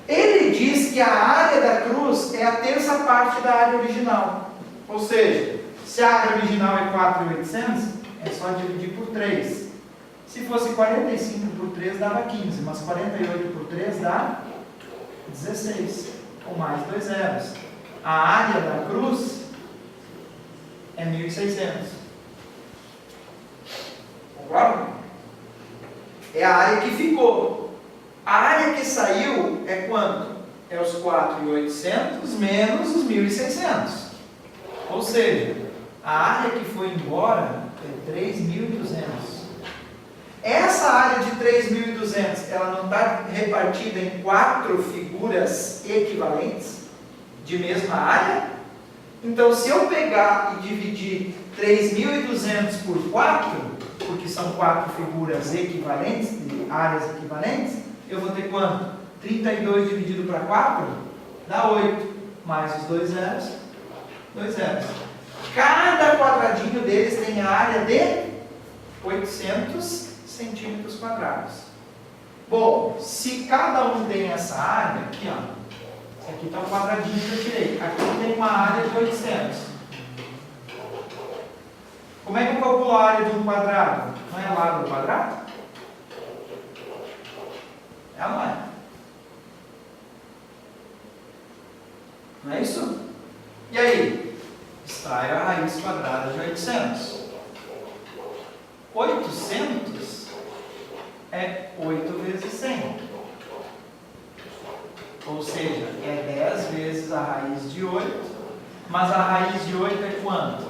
Ele diz que a área da cruz é a terça parte da área original. Ou seja, se a área original é 4.800, é só dividir por 3. Se fosse 45 por 3, dava 15, mas 48 por 3 dá 16, com mais 2 zeros. A área da cruz é 1.600. Concorda? É a área que ficou. A área que saiu é quanto? É os 4.800 menos os 1.600. Ou seja, a área que foi embora é 3.200. Essa área de 3.200, ela não está repartida em 4 figuras equivalentes de mesma área? Então, se eu pegar e dividir 3.200 por 4, porque são 4 figuras equivalentes, de áreas equivalentes, eu vou ter quanto? 32 dividido para 4 dá 8, mais os 2 zeros, 2 zeros. Cada quadradinho deles tem a área de 800 centímetros quadrados. Bom, se cada um tem essa área, aqui ó, esse aqui está um quadradinho que eu tirei, aqui tem uma área de 800. Como é que eu calculo a área de um quadrado? Não é lado ao quadrado? É ou não é? Não é isso? E aí? Extrai a raiz quadrada de 800. 800 é 8 vezes 100. Ou seja, é 10 vezes a raiz de 8. Mas a raiz de 8 é quanto?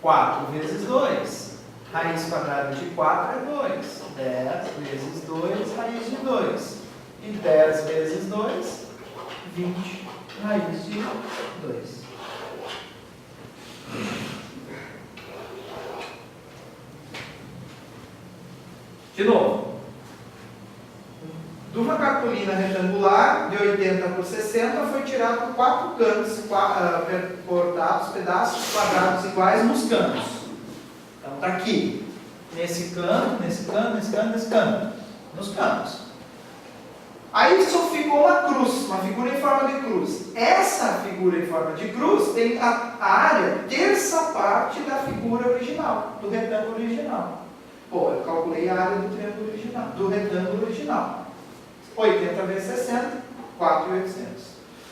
4 vezes 2. Raiz quadrada de 4 é 2. 10 vezes 2, raiz de 2. E 10 vezes 2, 20, raiz de 2. De novo. De uma cartolina retangular de 80 por 60 foi tirado 4 cantos cortados, pedaços quadrados iguais nos cantos. Então está aqui. Nesse canto, nesse canto, nesse canto, nesse canto. Nos cantos. Aí só ficou uma cruz, uma figura em forma de cruz. Essa figura em forma de cruz tem a área terça parte da figura original, do retângulo original. Pô, eu calculei a área do triângulo original, do retângulo original. 80 vezes 60, 4.800.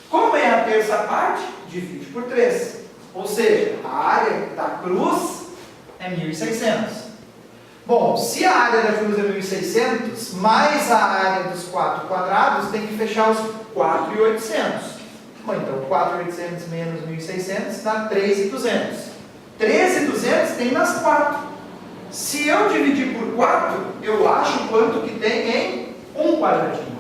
Como é a terça parte? Divide por 3. Ou seja, a área da cruz é 1.600. Bom, se a área da cruz é 1.600, mais a área dos 4 quadrados, tem que fechar os 4.800. Bom, então 4.800 menos 1.600 dá 3.200. 13.200 tem nas 4. Se eu dividir por 4, eu acho quanto que tem em um quadradinho.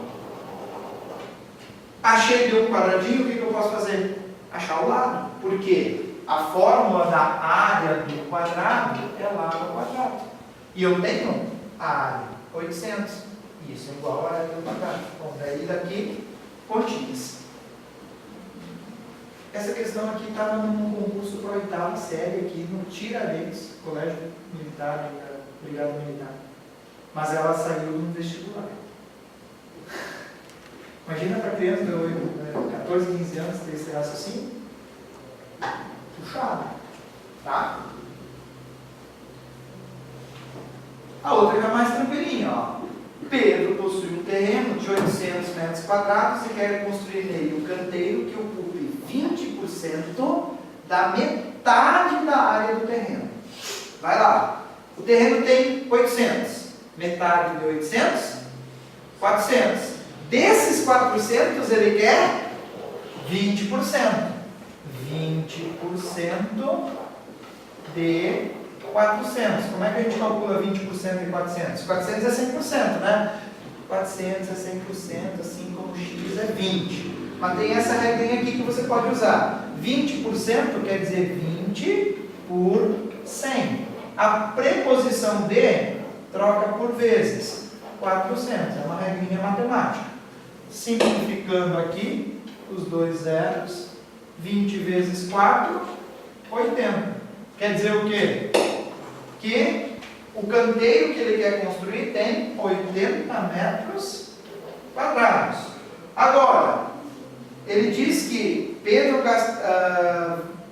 Achei de um quadradinho, o que eu posso fazer? Achar o lado. Por quê? A fórmula da área do quadrado é lado ao quadrado. E eu tenho a área 800. Isso é igual a área do quadrado. Bom, daí daqui, continhas. Essa questão aqui estava num concurso para a 8ª série aqui no Tiradentes, Colégio Militar, Brigada Militar. Mas ela saiu no vestibular. Imagina para criança de 14, 15 anos ter esse raciocínio. Puxado. Tá? A outra que é mais tranquilinha, ó. Pedro possui um terreno de 800 metros quadrados e quer construir nele um canteiro que ocupe 20% da metade da área do terreno. Vai lá. O terreno tem 800. Metade de 800? 400. Desses 400 ele quer 20%. 20% de 400. Como é que a gente calcula 20% de 400? 400 é 100%, né? 400 é 100%, assim como x é 20. Mas tem essa regrinha aqui que você pode usar. 20% quer dizer 20 por 100. A preposição de troca por vezes. 400. É uma regrinha matemática. Simplificando aqui, os dois zeros. 20 vezes 4, 80. Quer dizer o quê? Que o canteiro que ele quer construir tem 80 metros quadrados. Agora, ele diz que Pedro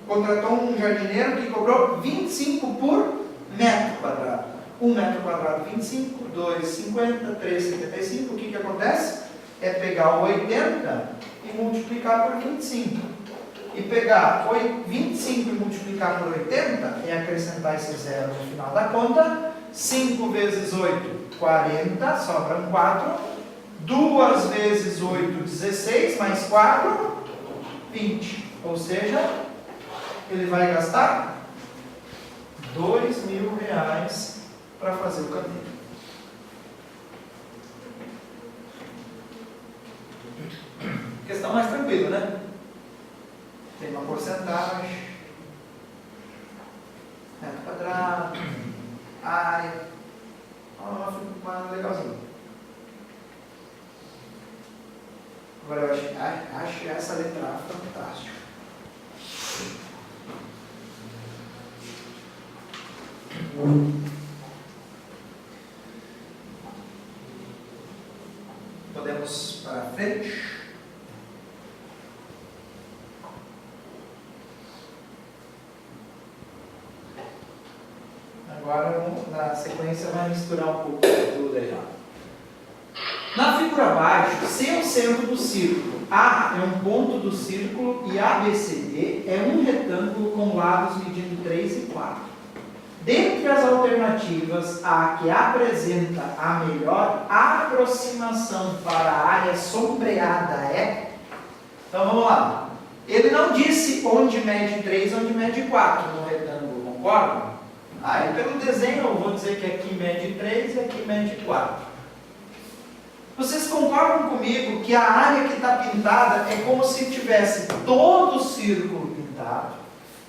contratou um jardineiro que cobrou 25 por metro quadrado. 1 metro quadrado 25, 2, 50, 3, 75. O que acontece? É pegar o 80 e multiplicar por 25. E pegar 25 e multiplicar por 80 e acrescentar esse zero no final da conta. 5 vezes 8, 40, sobram 4. 2 vezes 8, 16, mais 4, 20. Ou seja, ele vai gastar R$2.000 para fazer o canteiro. Questão mais tranquila, né? Tem uma porcentagem, metro quadrado, área. Ficou legalzinho. Agora eu acho essa letra A fantástica. Podemos para frente. Agora, na sequência, vai misturar um pouco tudo aí. Na figura abaixo, C é o centro do círculo. A é um ponto do círculo e ABCD é um retângulo com lados medindo 3 e 4. Dentre as alternativas, a que apresenta a melhor aproximação para a área sombreada é... Então vamos lá. Ele não disse onde mede 3 e onde mede 4 no retângulo, concorda? Aí pelo desenho eu vou dizer que aqui mede 3 e aqui mede 4. Vocês concordam comigo que a área que está pintada é como se tivesse todo o círculo pintado,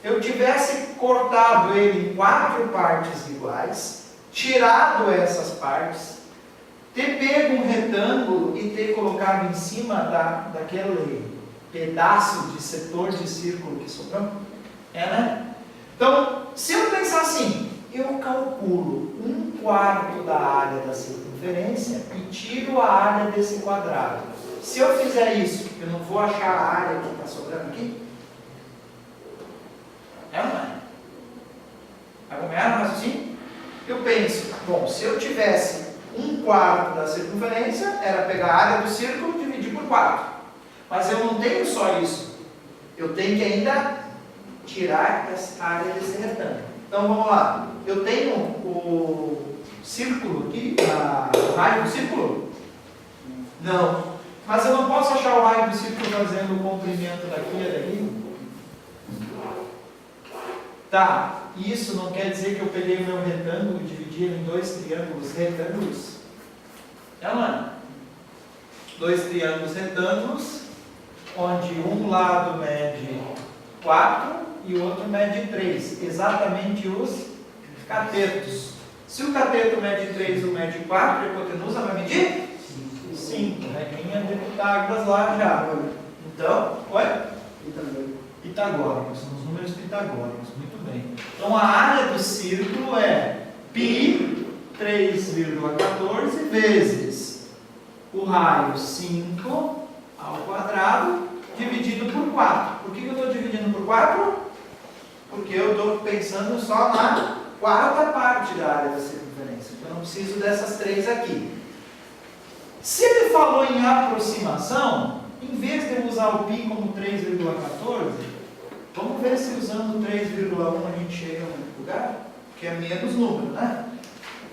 eu tivesse cortado ele em 4 partes iguais, tirado essas partes, ter pego um retângulo e ter colocado em cima daquele pedaço de setor de círculo que sobrou? É, né? Então, se eu pensar assim, eu calculo 1/4 da área da circunferência e tiro a área desse quadrado. Se eu fizer isso, eu não vou achar a área que está sobrando aqui? É ou não é? Acompanharam o raciocínio? Eu penso, bom, se eu tivesse 1/4 da circunferência, era pegar a área do círculo e dividir por 4. Mas eu não tenho só isso. Eu tenho que ainda tirar essa área desse retângulo. Então vamos lá. Eu tenho o círculo aqui, o raio do círculo? Não. Mas eu não posso achar o raio do círculo fazendo o comprimento daqui e daqui? Tá. Isso não quer dizer que eu peguei o meu retângulo e dividi ele em 2 triângulos retângulos? É, mano? 2 triângulos retângulos, onde um lado mede 4 e o outro mede 3, exatamente os catetos. Se o cateto mede 3 e o mede 4, a hipotenusa vai medir 5. Regrinha de Pitágoras lá já. Então, pitagóricos, são os números pitagóricos, muito bem. Então a área do círculo é π 3,14 vezes o raio 5 ao quadrado dividido por 4. Por que eu estou dividindo por 4? Porque eu estou pensando só na 4ª parte da área da circunferência. Então eu não preciso dessas 3 aqui. Se ele falou em aproximação, em vez de eu usar o π como 3,14, vamos ver se usando 3,1 a gente chega em algum lugar, que é menos número, né?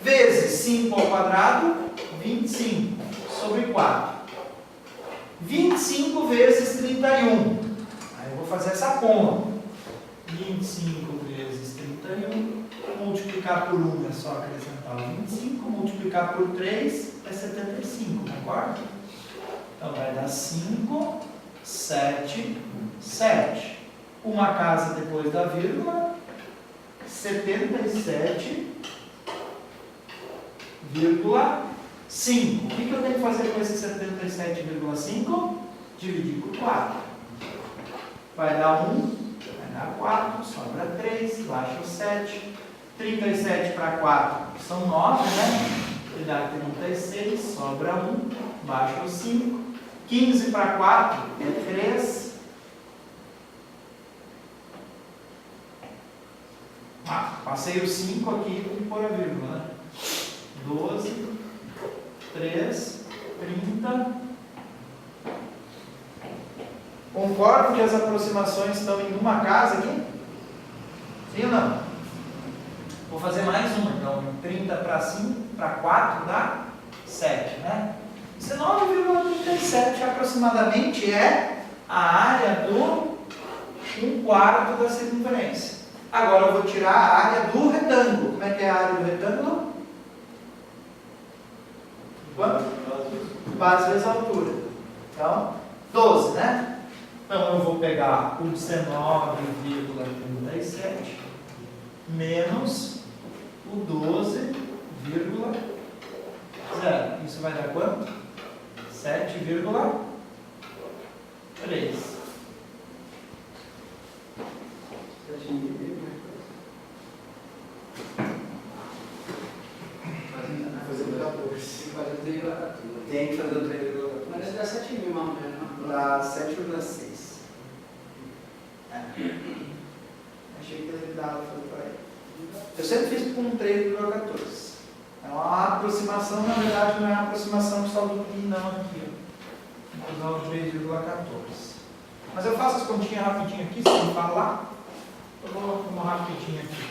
Vezes 5 ao quadrado, 25 sobre 4. 25 vezes 31. Aí eu vou fazer essa conta. 25 vezes 31, multiplicar por 1 é só acrescentar o 25, multiplicar por 3 é 75, concorda? Então vai dar 5, 7, 7. Uma casa depois da vírgula, 77,5. O que eu tenho que fazer com esse 77,5? Dividir por 4. Vai dar 1. Vai dar 4, sobra 3, baixa o 7. 37 para 4 são 9, né? E dá 36, sobra 1, baixa o 5. 15 para 4 é 3. Passei o 5 aqui e pôr a vírgula, né? 12, 3, 30. Concordam que as aproximações estão em uma casa aqui? Sim ou não? Vou fazer mais uma, então. 30 para 5, para 4 dá 7, né? 19,37 aproximadamente é a área do 1/4 da circunferência. Agora eu vou tirar a área do retângulo. Como é que é a área do retângulo? Quanto? Base vezes a altura. Então, 12, né? Então eu vou pegar o 19,37 menos o 12,0. Isso vai dar quanto? 7,3. Tem que fazer o 3,14. 7.000 mais ou menos. Dá 7,6. Achei que ele dava por aí. Eu sempre fiz com 3,14. É uma aproximação, na verdade, não é uma aproximação só do pi, não, aqui. Vou usar o 3,14. Mas eu faço as continhas rapidinho aqui, sem me falar. Eu vou uma rapidinho aqui.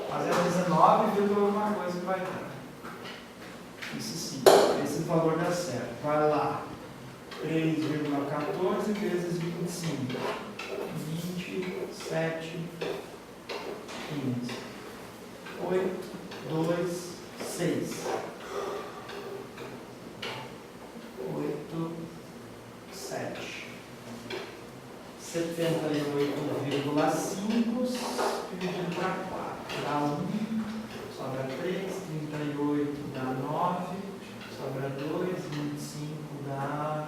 Mas é 19, alguma coisa que vai dar. Isso sim, esse valor dá certo. Vai lá. 3,14 vezes 25. 27, 15. 8, 2, 6. 8, 7. 78,5 dividido para 4. Dá 1. Sobra 3. 38 dá 9. Sobra 2. 25 dá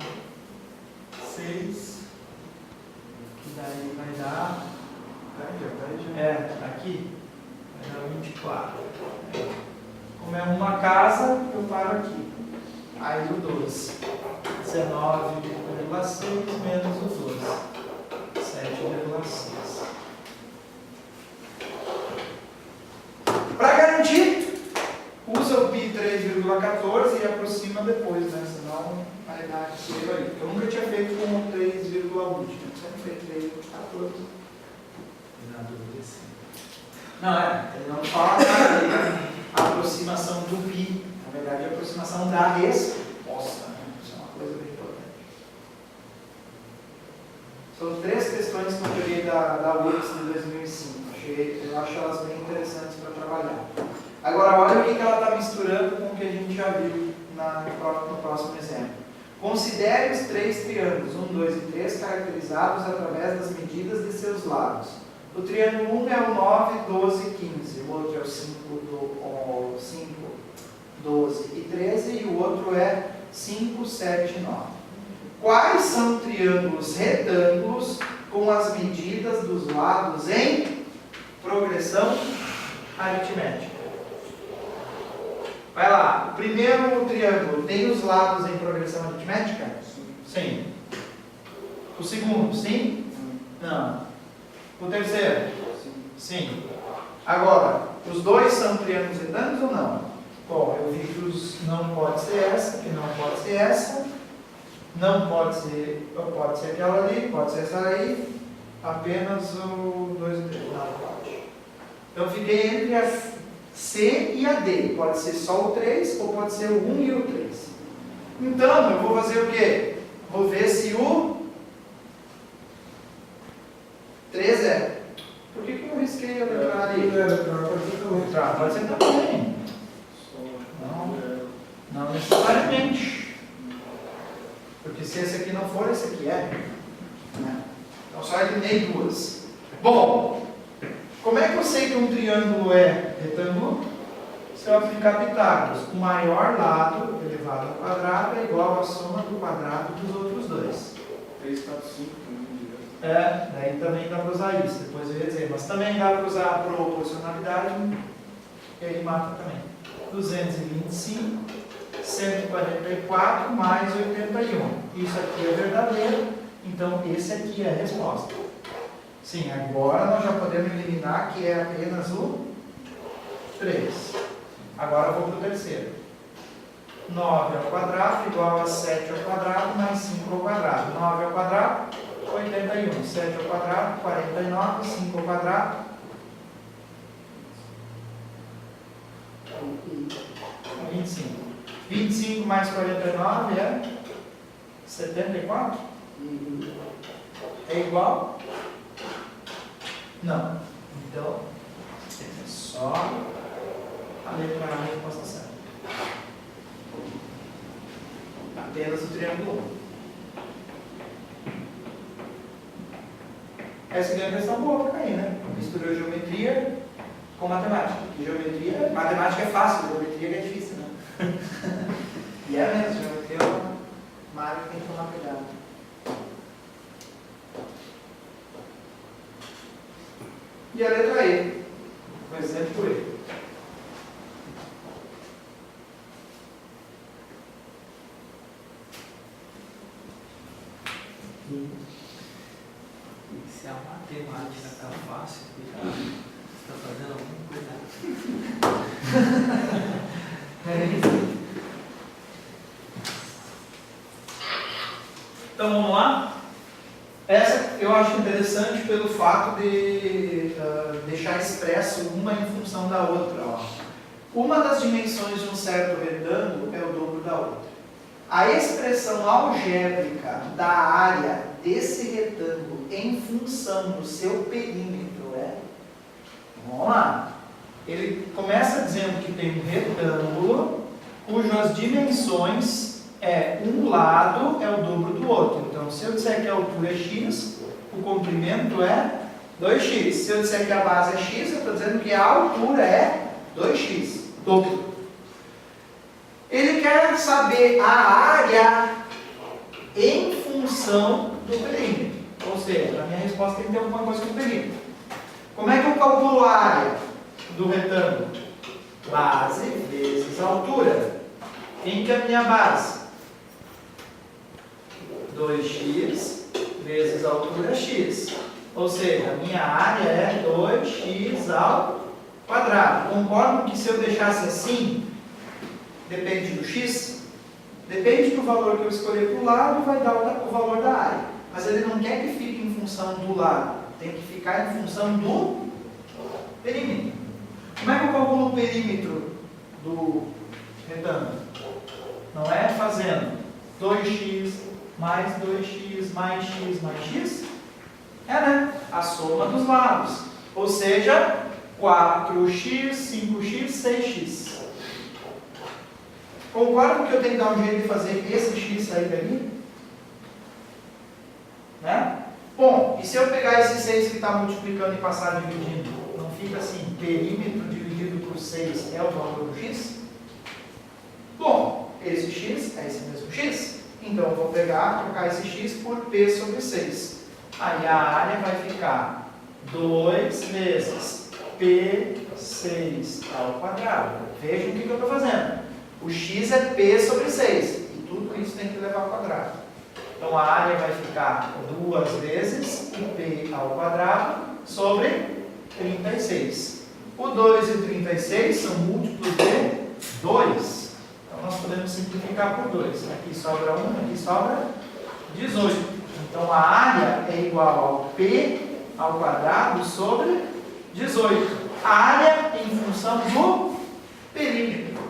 6. Que daí vai dar. Tá aqui. Vai dar 24. Como é uma casa, eu paro aqui. Aí o 12. 19,6 menos o 12. 7,6. Para garantir, usa o pi 3,14 e aproxima depois, né? Senão vai dar isso aí. Eu nunca tinha feito com 3,1. Sempre feito 3,14. Na dúvida sim. Não, ele não fala a aproximação do pi. Na verdade, a aproximação da resposta. Né? Isso é uma coisa bem importante. São 3 questões que eu peguei da URGS de 2005. Eu acho elas bem interessantes para trabalhar. Agora, olha o que ela está misturando com o que a gente já viu no próximo exemplo. Considere os 3 triângulos, 1, 2 e 3, caracterizados através das medidas de seus lados. O triângulo 1 é o 9, 12 e 15. O outro é o 5, 12 e 13. E o outro é 5, 7 e 9. Quais são triângulos retângulos com as medidas dos lados em progressão aritmética? Vai lá. O primeiro triângulo tem os lados em progressão aritmética? Sim. O segundo, sim? Não. O terceiro? Sim. Agora, os dois são triângulos retângulos ou não? Bom, eu vi que não pode ser essa, que não pode ser essa, não pode ser aquela ali, pode ser essa aí, apenas o 2 e 3, não pode. Então, fiquei entre a C e a D, pode ser só o 3 ou pode ser o 1 e o 3. Então, eu vou fazer o quê? Vou ver se o 3 é. Por que eu risquei a letra ali? Pode ser também. Não necessariamente. Porque se esse aqui não for, esse aqui é. Então só eliminei 2. Bom, como é que eu sei que um triângulo é retângulo? Se eu aplicar Pitágoras, o maior lado elevado ao quadrado é igual à soma do quadrado dos outros dois. 3, 4, 5 também. Daí também dá para usar isso, depois eu ia dizer, mas também dá para usar a proporcionalidade, e aí mata também. 225, 144 mais 81. Isso aqui é verdadeiro, então esse aqui é a resposta. Sim, agora nós já podemos eliminar que é apenas o 3. Agora eu vou para o terceiro. 9 ao quadrado igual a 7 ao quadrado mais 5 ao quadrado. 9 ao quadrado, 81. 7 ao quadrado, 49. 5 ao quadrado, 25. 25 mais 49 é 74? É igual? Não. Então, é só a letra A, a resposta certa. Apenas o triângulo 1. Essa aqui é uma questão boa para cair, né? Misturou geometria com matemática. E matemática é fácil, geometria é difícil, né? E é mesmo, geometria é uma área que tem que tomar cuidado. E a letra E, o exemplo E. Se a matemática tá fácil, você está fazendo alguma coisa. Então vamos lá? Essa eu acho interessante pelo fato de deixar expresso uma em função da outra. Ó. Uma das dimensões de um certo retângulo é o dobro da outra. A expressão algébrica da área desse retângulo em função do seu perímetro é... Vamos lá. Ele começa dizendo que tem um retângulo cujas dimensões um lado é o dobro do outro. Então, se eu disser que a altura é x, o comprimento é 2x. Se eu disser que a base é x, eu estou dizendo que a altura é 2x, dobro. Ele quer saber a área em função do perímetro. Ou seja, a minha resposta tem que ter alguma coisa com o perímetro. Como é que eu calculo a área do retângulo? Base vezes altura. Quem que é a minha base? 2x vezes a altura x. Ou seja, a minha área é 2x ao quadrado. Concordam que se eu deixasse assim, depende do x? Depende do valor que eu escolher para o lado, vai dar o valor da área. Mas ele não quer que fique em função do lado. Tem que ficar em função do perímetro. Como é que eu calculo o perímetro do retângulo? Não é fazendo 2x mais 2x mais x mais x? É, né? A soma dos lados. Ou seja, 4x, 5x, 6x. Concordam que eu tenho que dar um jeito de fazer esse x sair dali? Né? Bom, e se eu pegar esse 6 que está multiplicando e passar dividindo? Não fica assim, perímetro dividido por 6 é o valor do x? Bom, esse x é esse mesmo x. Então eu vou pegar, trocar esse x por p sobre 6. Aí a área vai ficar 2 vezes p6 ao quadrado. Vejam o que eu estou fazendo. O x é p sobre 6. E tudo isso tem que levar ao quadrado. Então a área vai ficar 2 vezes p ao quadrado sobre 36. O 2 e o 36 são múltiplos de 2. Então nós podemos simplificar por 2. Aqui sobra 1, aqui sobra 18. Então a área é igual ao p ao quadrado sobre 18. A área em função do perímetro.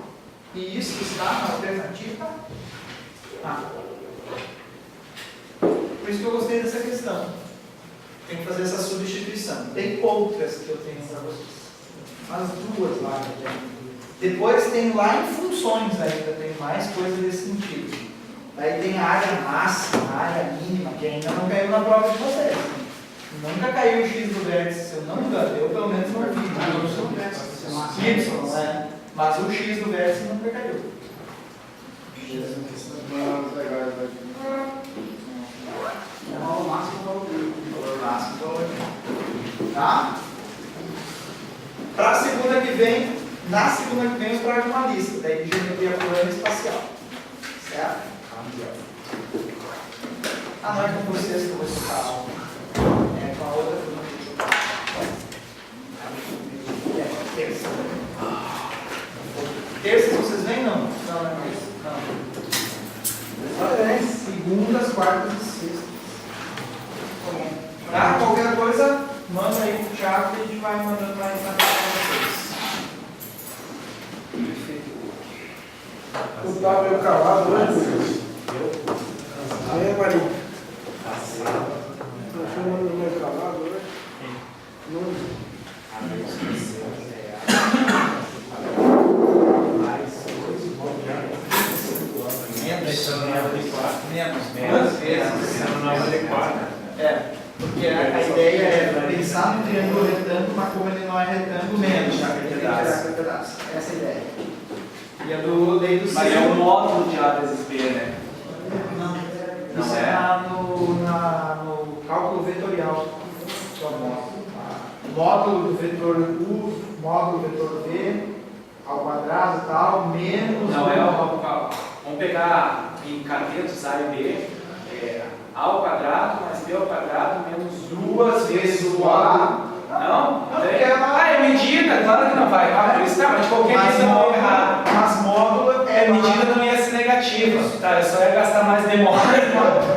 E isso está na alternativa A. Por isso que eu gostei dessa questão. Tem que fazer essa substituição. Tem outras que eu tenho para vocês. As duas lá. Depois tem lá em funções ainda, tem mais coisa desse sentido. Daí tem a área máxima, a área mínima, que ainda não caiu na prova de vocês. Nunca caiu o x do vértice, se eu não me engano. Eu pelo menos não vi. Y, né? Mas o x do vértice nunca caiu. O máximo valor Tá? Para a segunda que vem, na segunda que vem eu trago uma lista, daí de geometria plana e espacial. Certo? Ah, não é com vocês que eu vou escutar a aula. É com a outra turma que eu vou escutar. Terça. Terças vocês vêm? Não. Não, é mais. Não. Segundas, quartas e sextas. Tá? Qualquer coisa, manda aí pro Thiago e a gente vai mandando mais na para vocês. Eu estava meio calado, né, Lucas? É, Marinho. Estou chamando meio calado, né? Não. Menos vezes. É, porque a ideia é pensar no triângulo retângulo, mas como ele não é retângulo, menos. Tem que tirar cada pedaço. Essa é a ideia. E a do lei do Mas é um módulo de A vezes B, né? Não. Isso Não é? está no cálculo vetorial. Só módulo. Módulo do vetor U, módulo do vetor V, ao quadrado e tal, menos... Não, vamos pegar em catetos A e B, A ao quadrado mais B ao quadrado menos 2 vezes o A. Não? Não, porque ela- É medida, claro que não vai. Por isso tá, mas de qualquer Mas jeito não ia errar. Mas módulo É, medida não ia ser negativa. Tá, eu só ia gastar mais memória.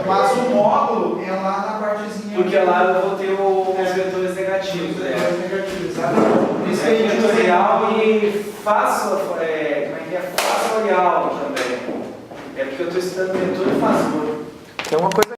Mas o módulo é lá na partezinha. Porque lá eu vou ter os vetores negativos. Exatamente. Isso é vetorial e façorial também. É porque eu estou estudando vetor e fasor. Tem uma coisa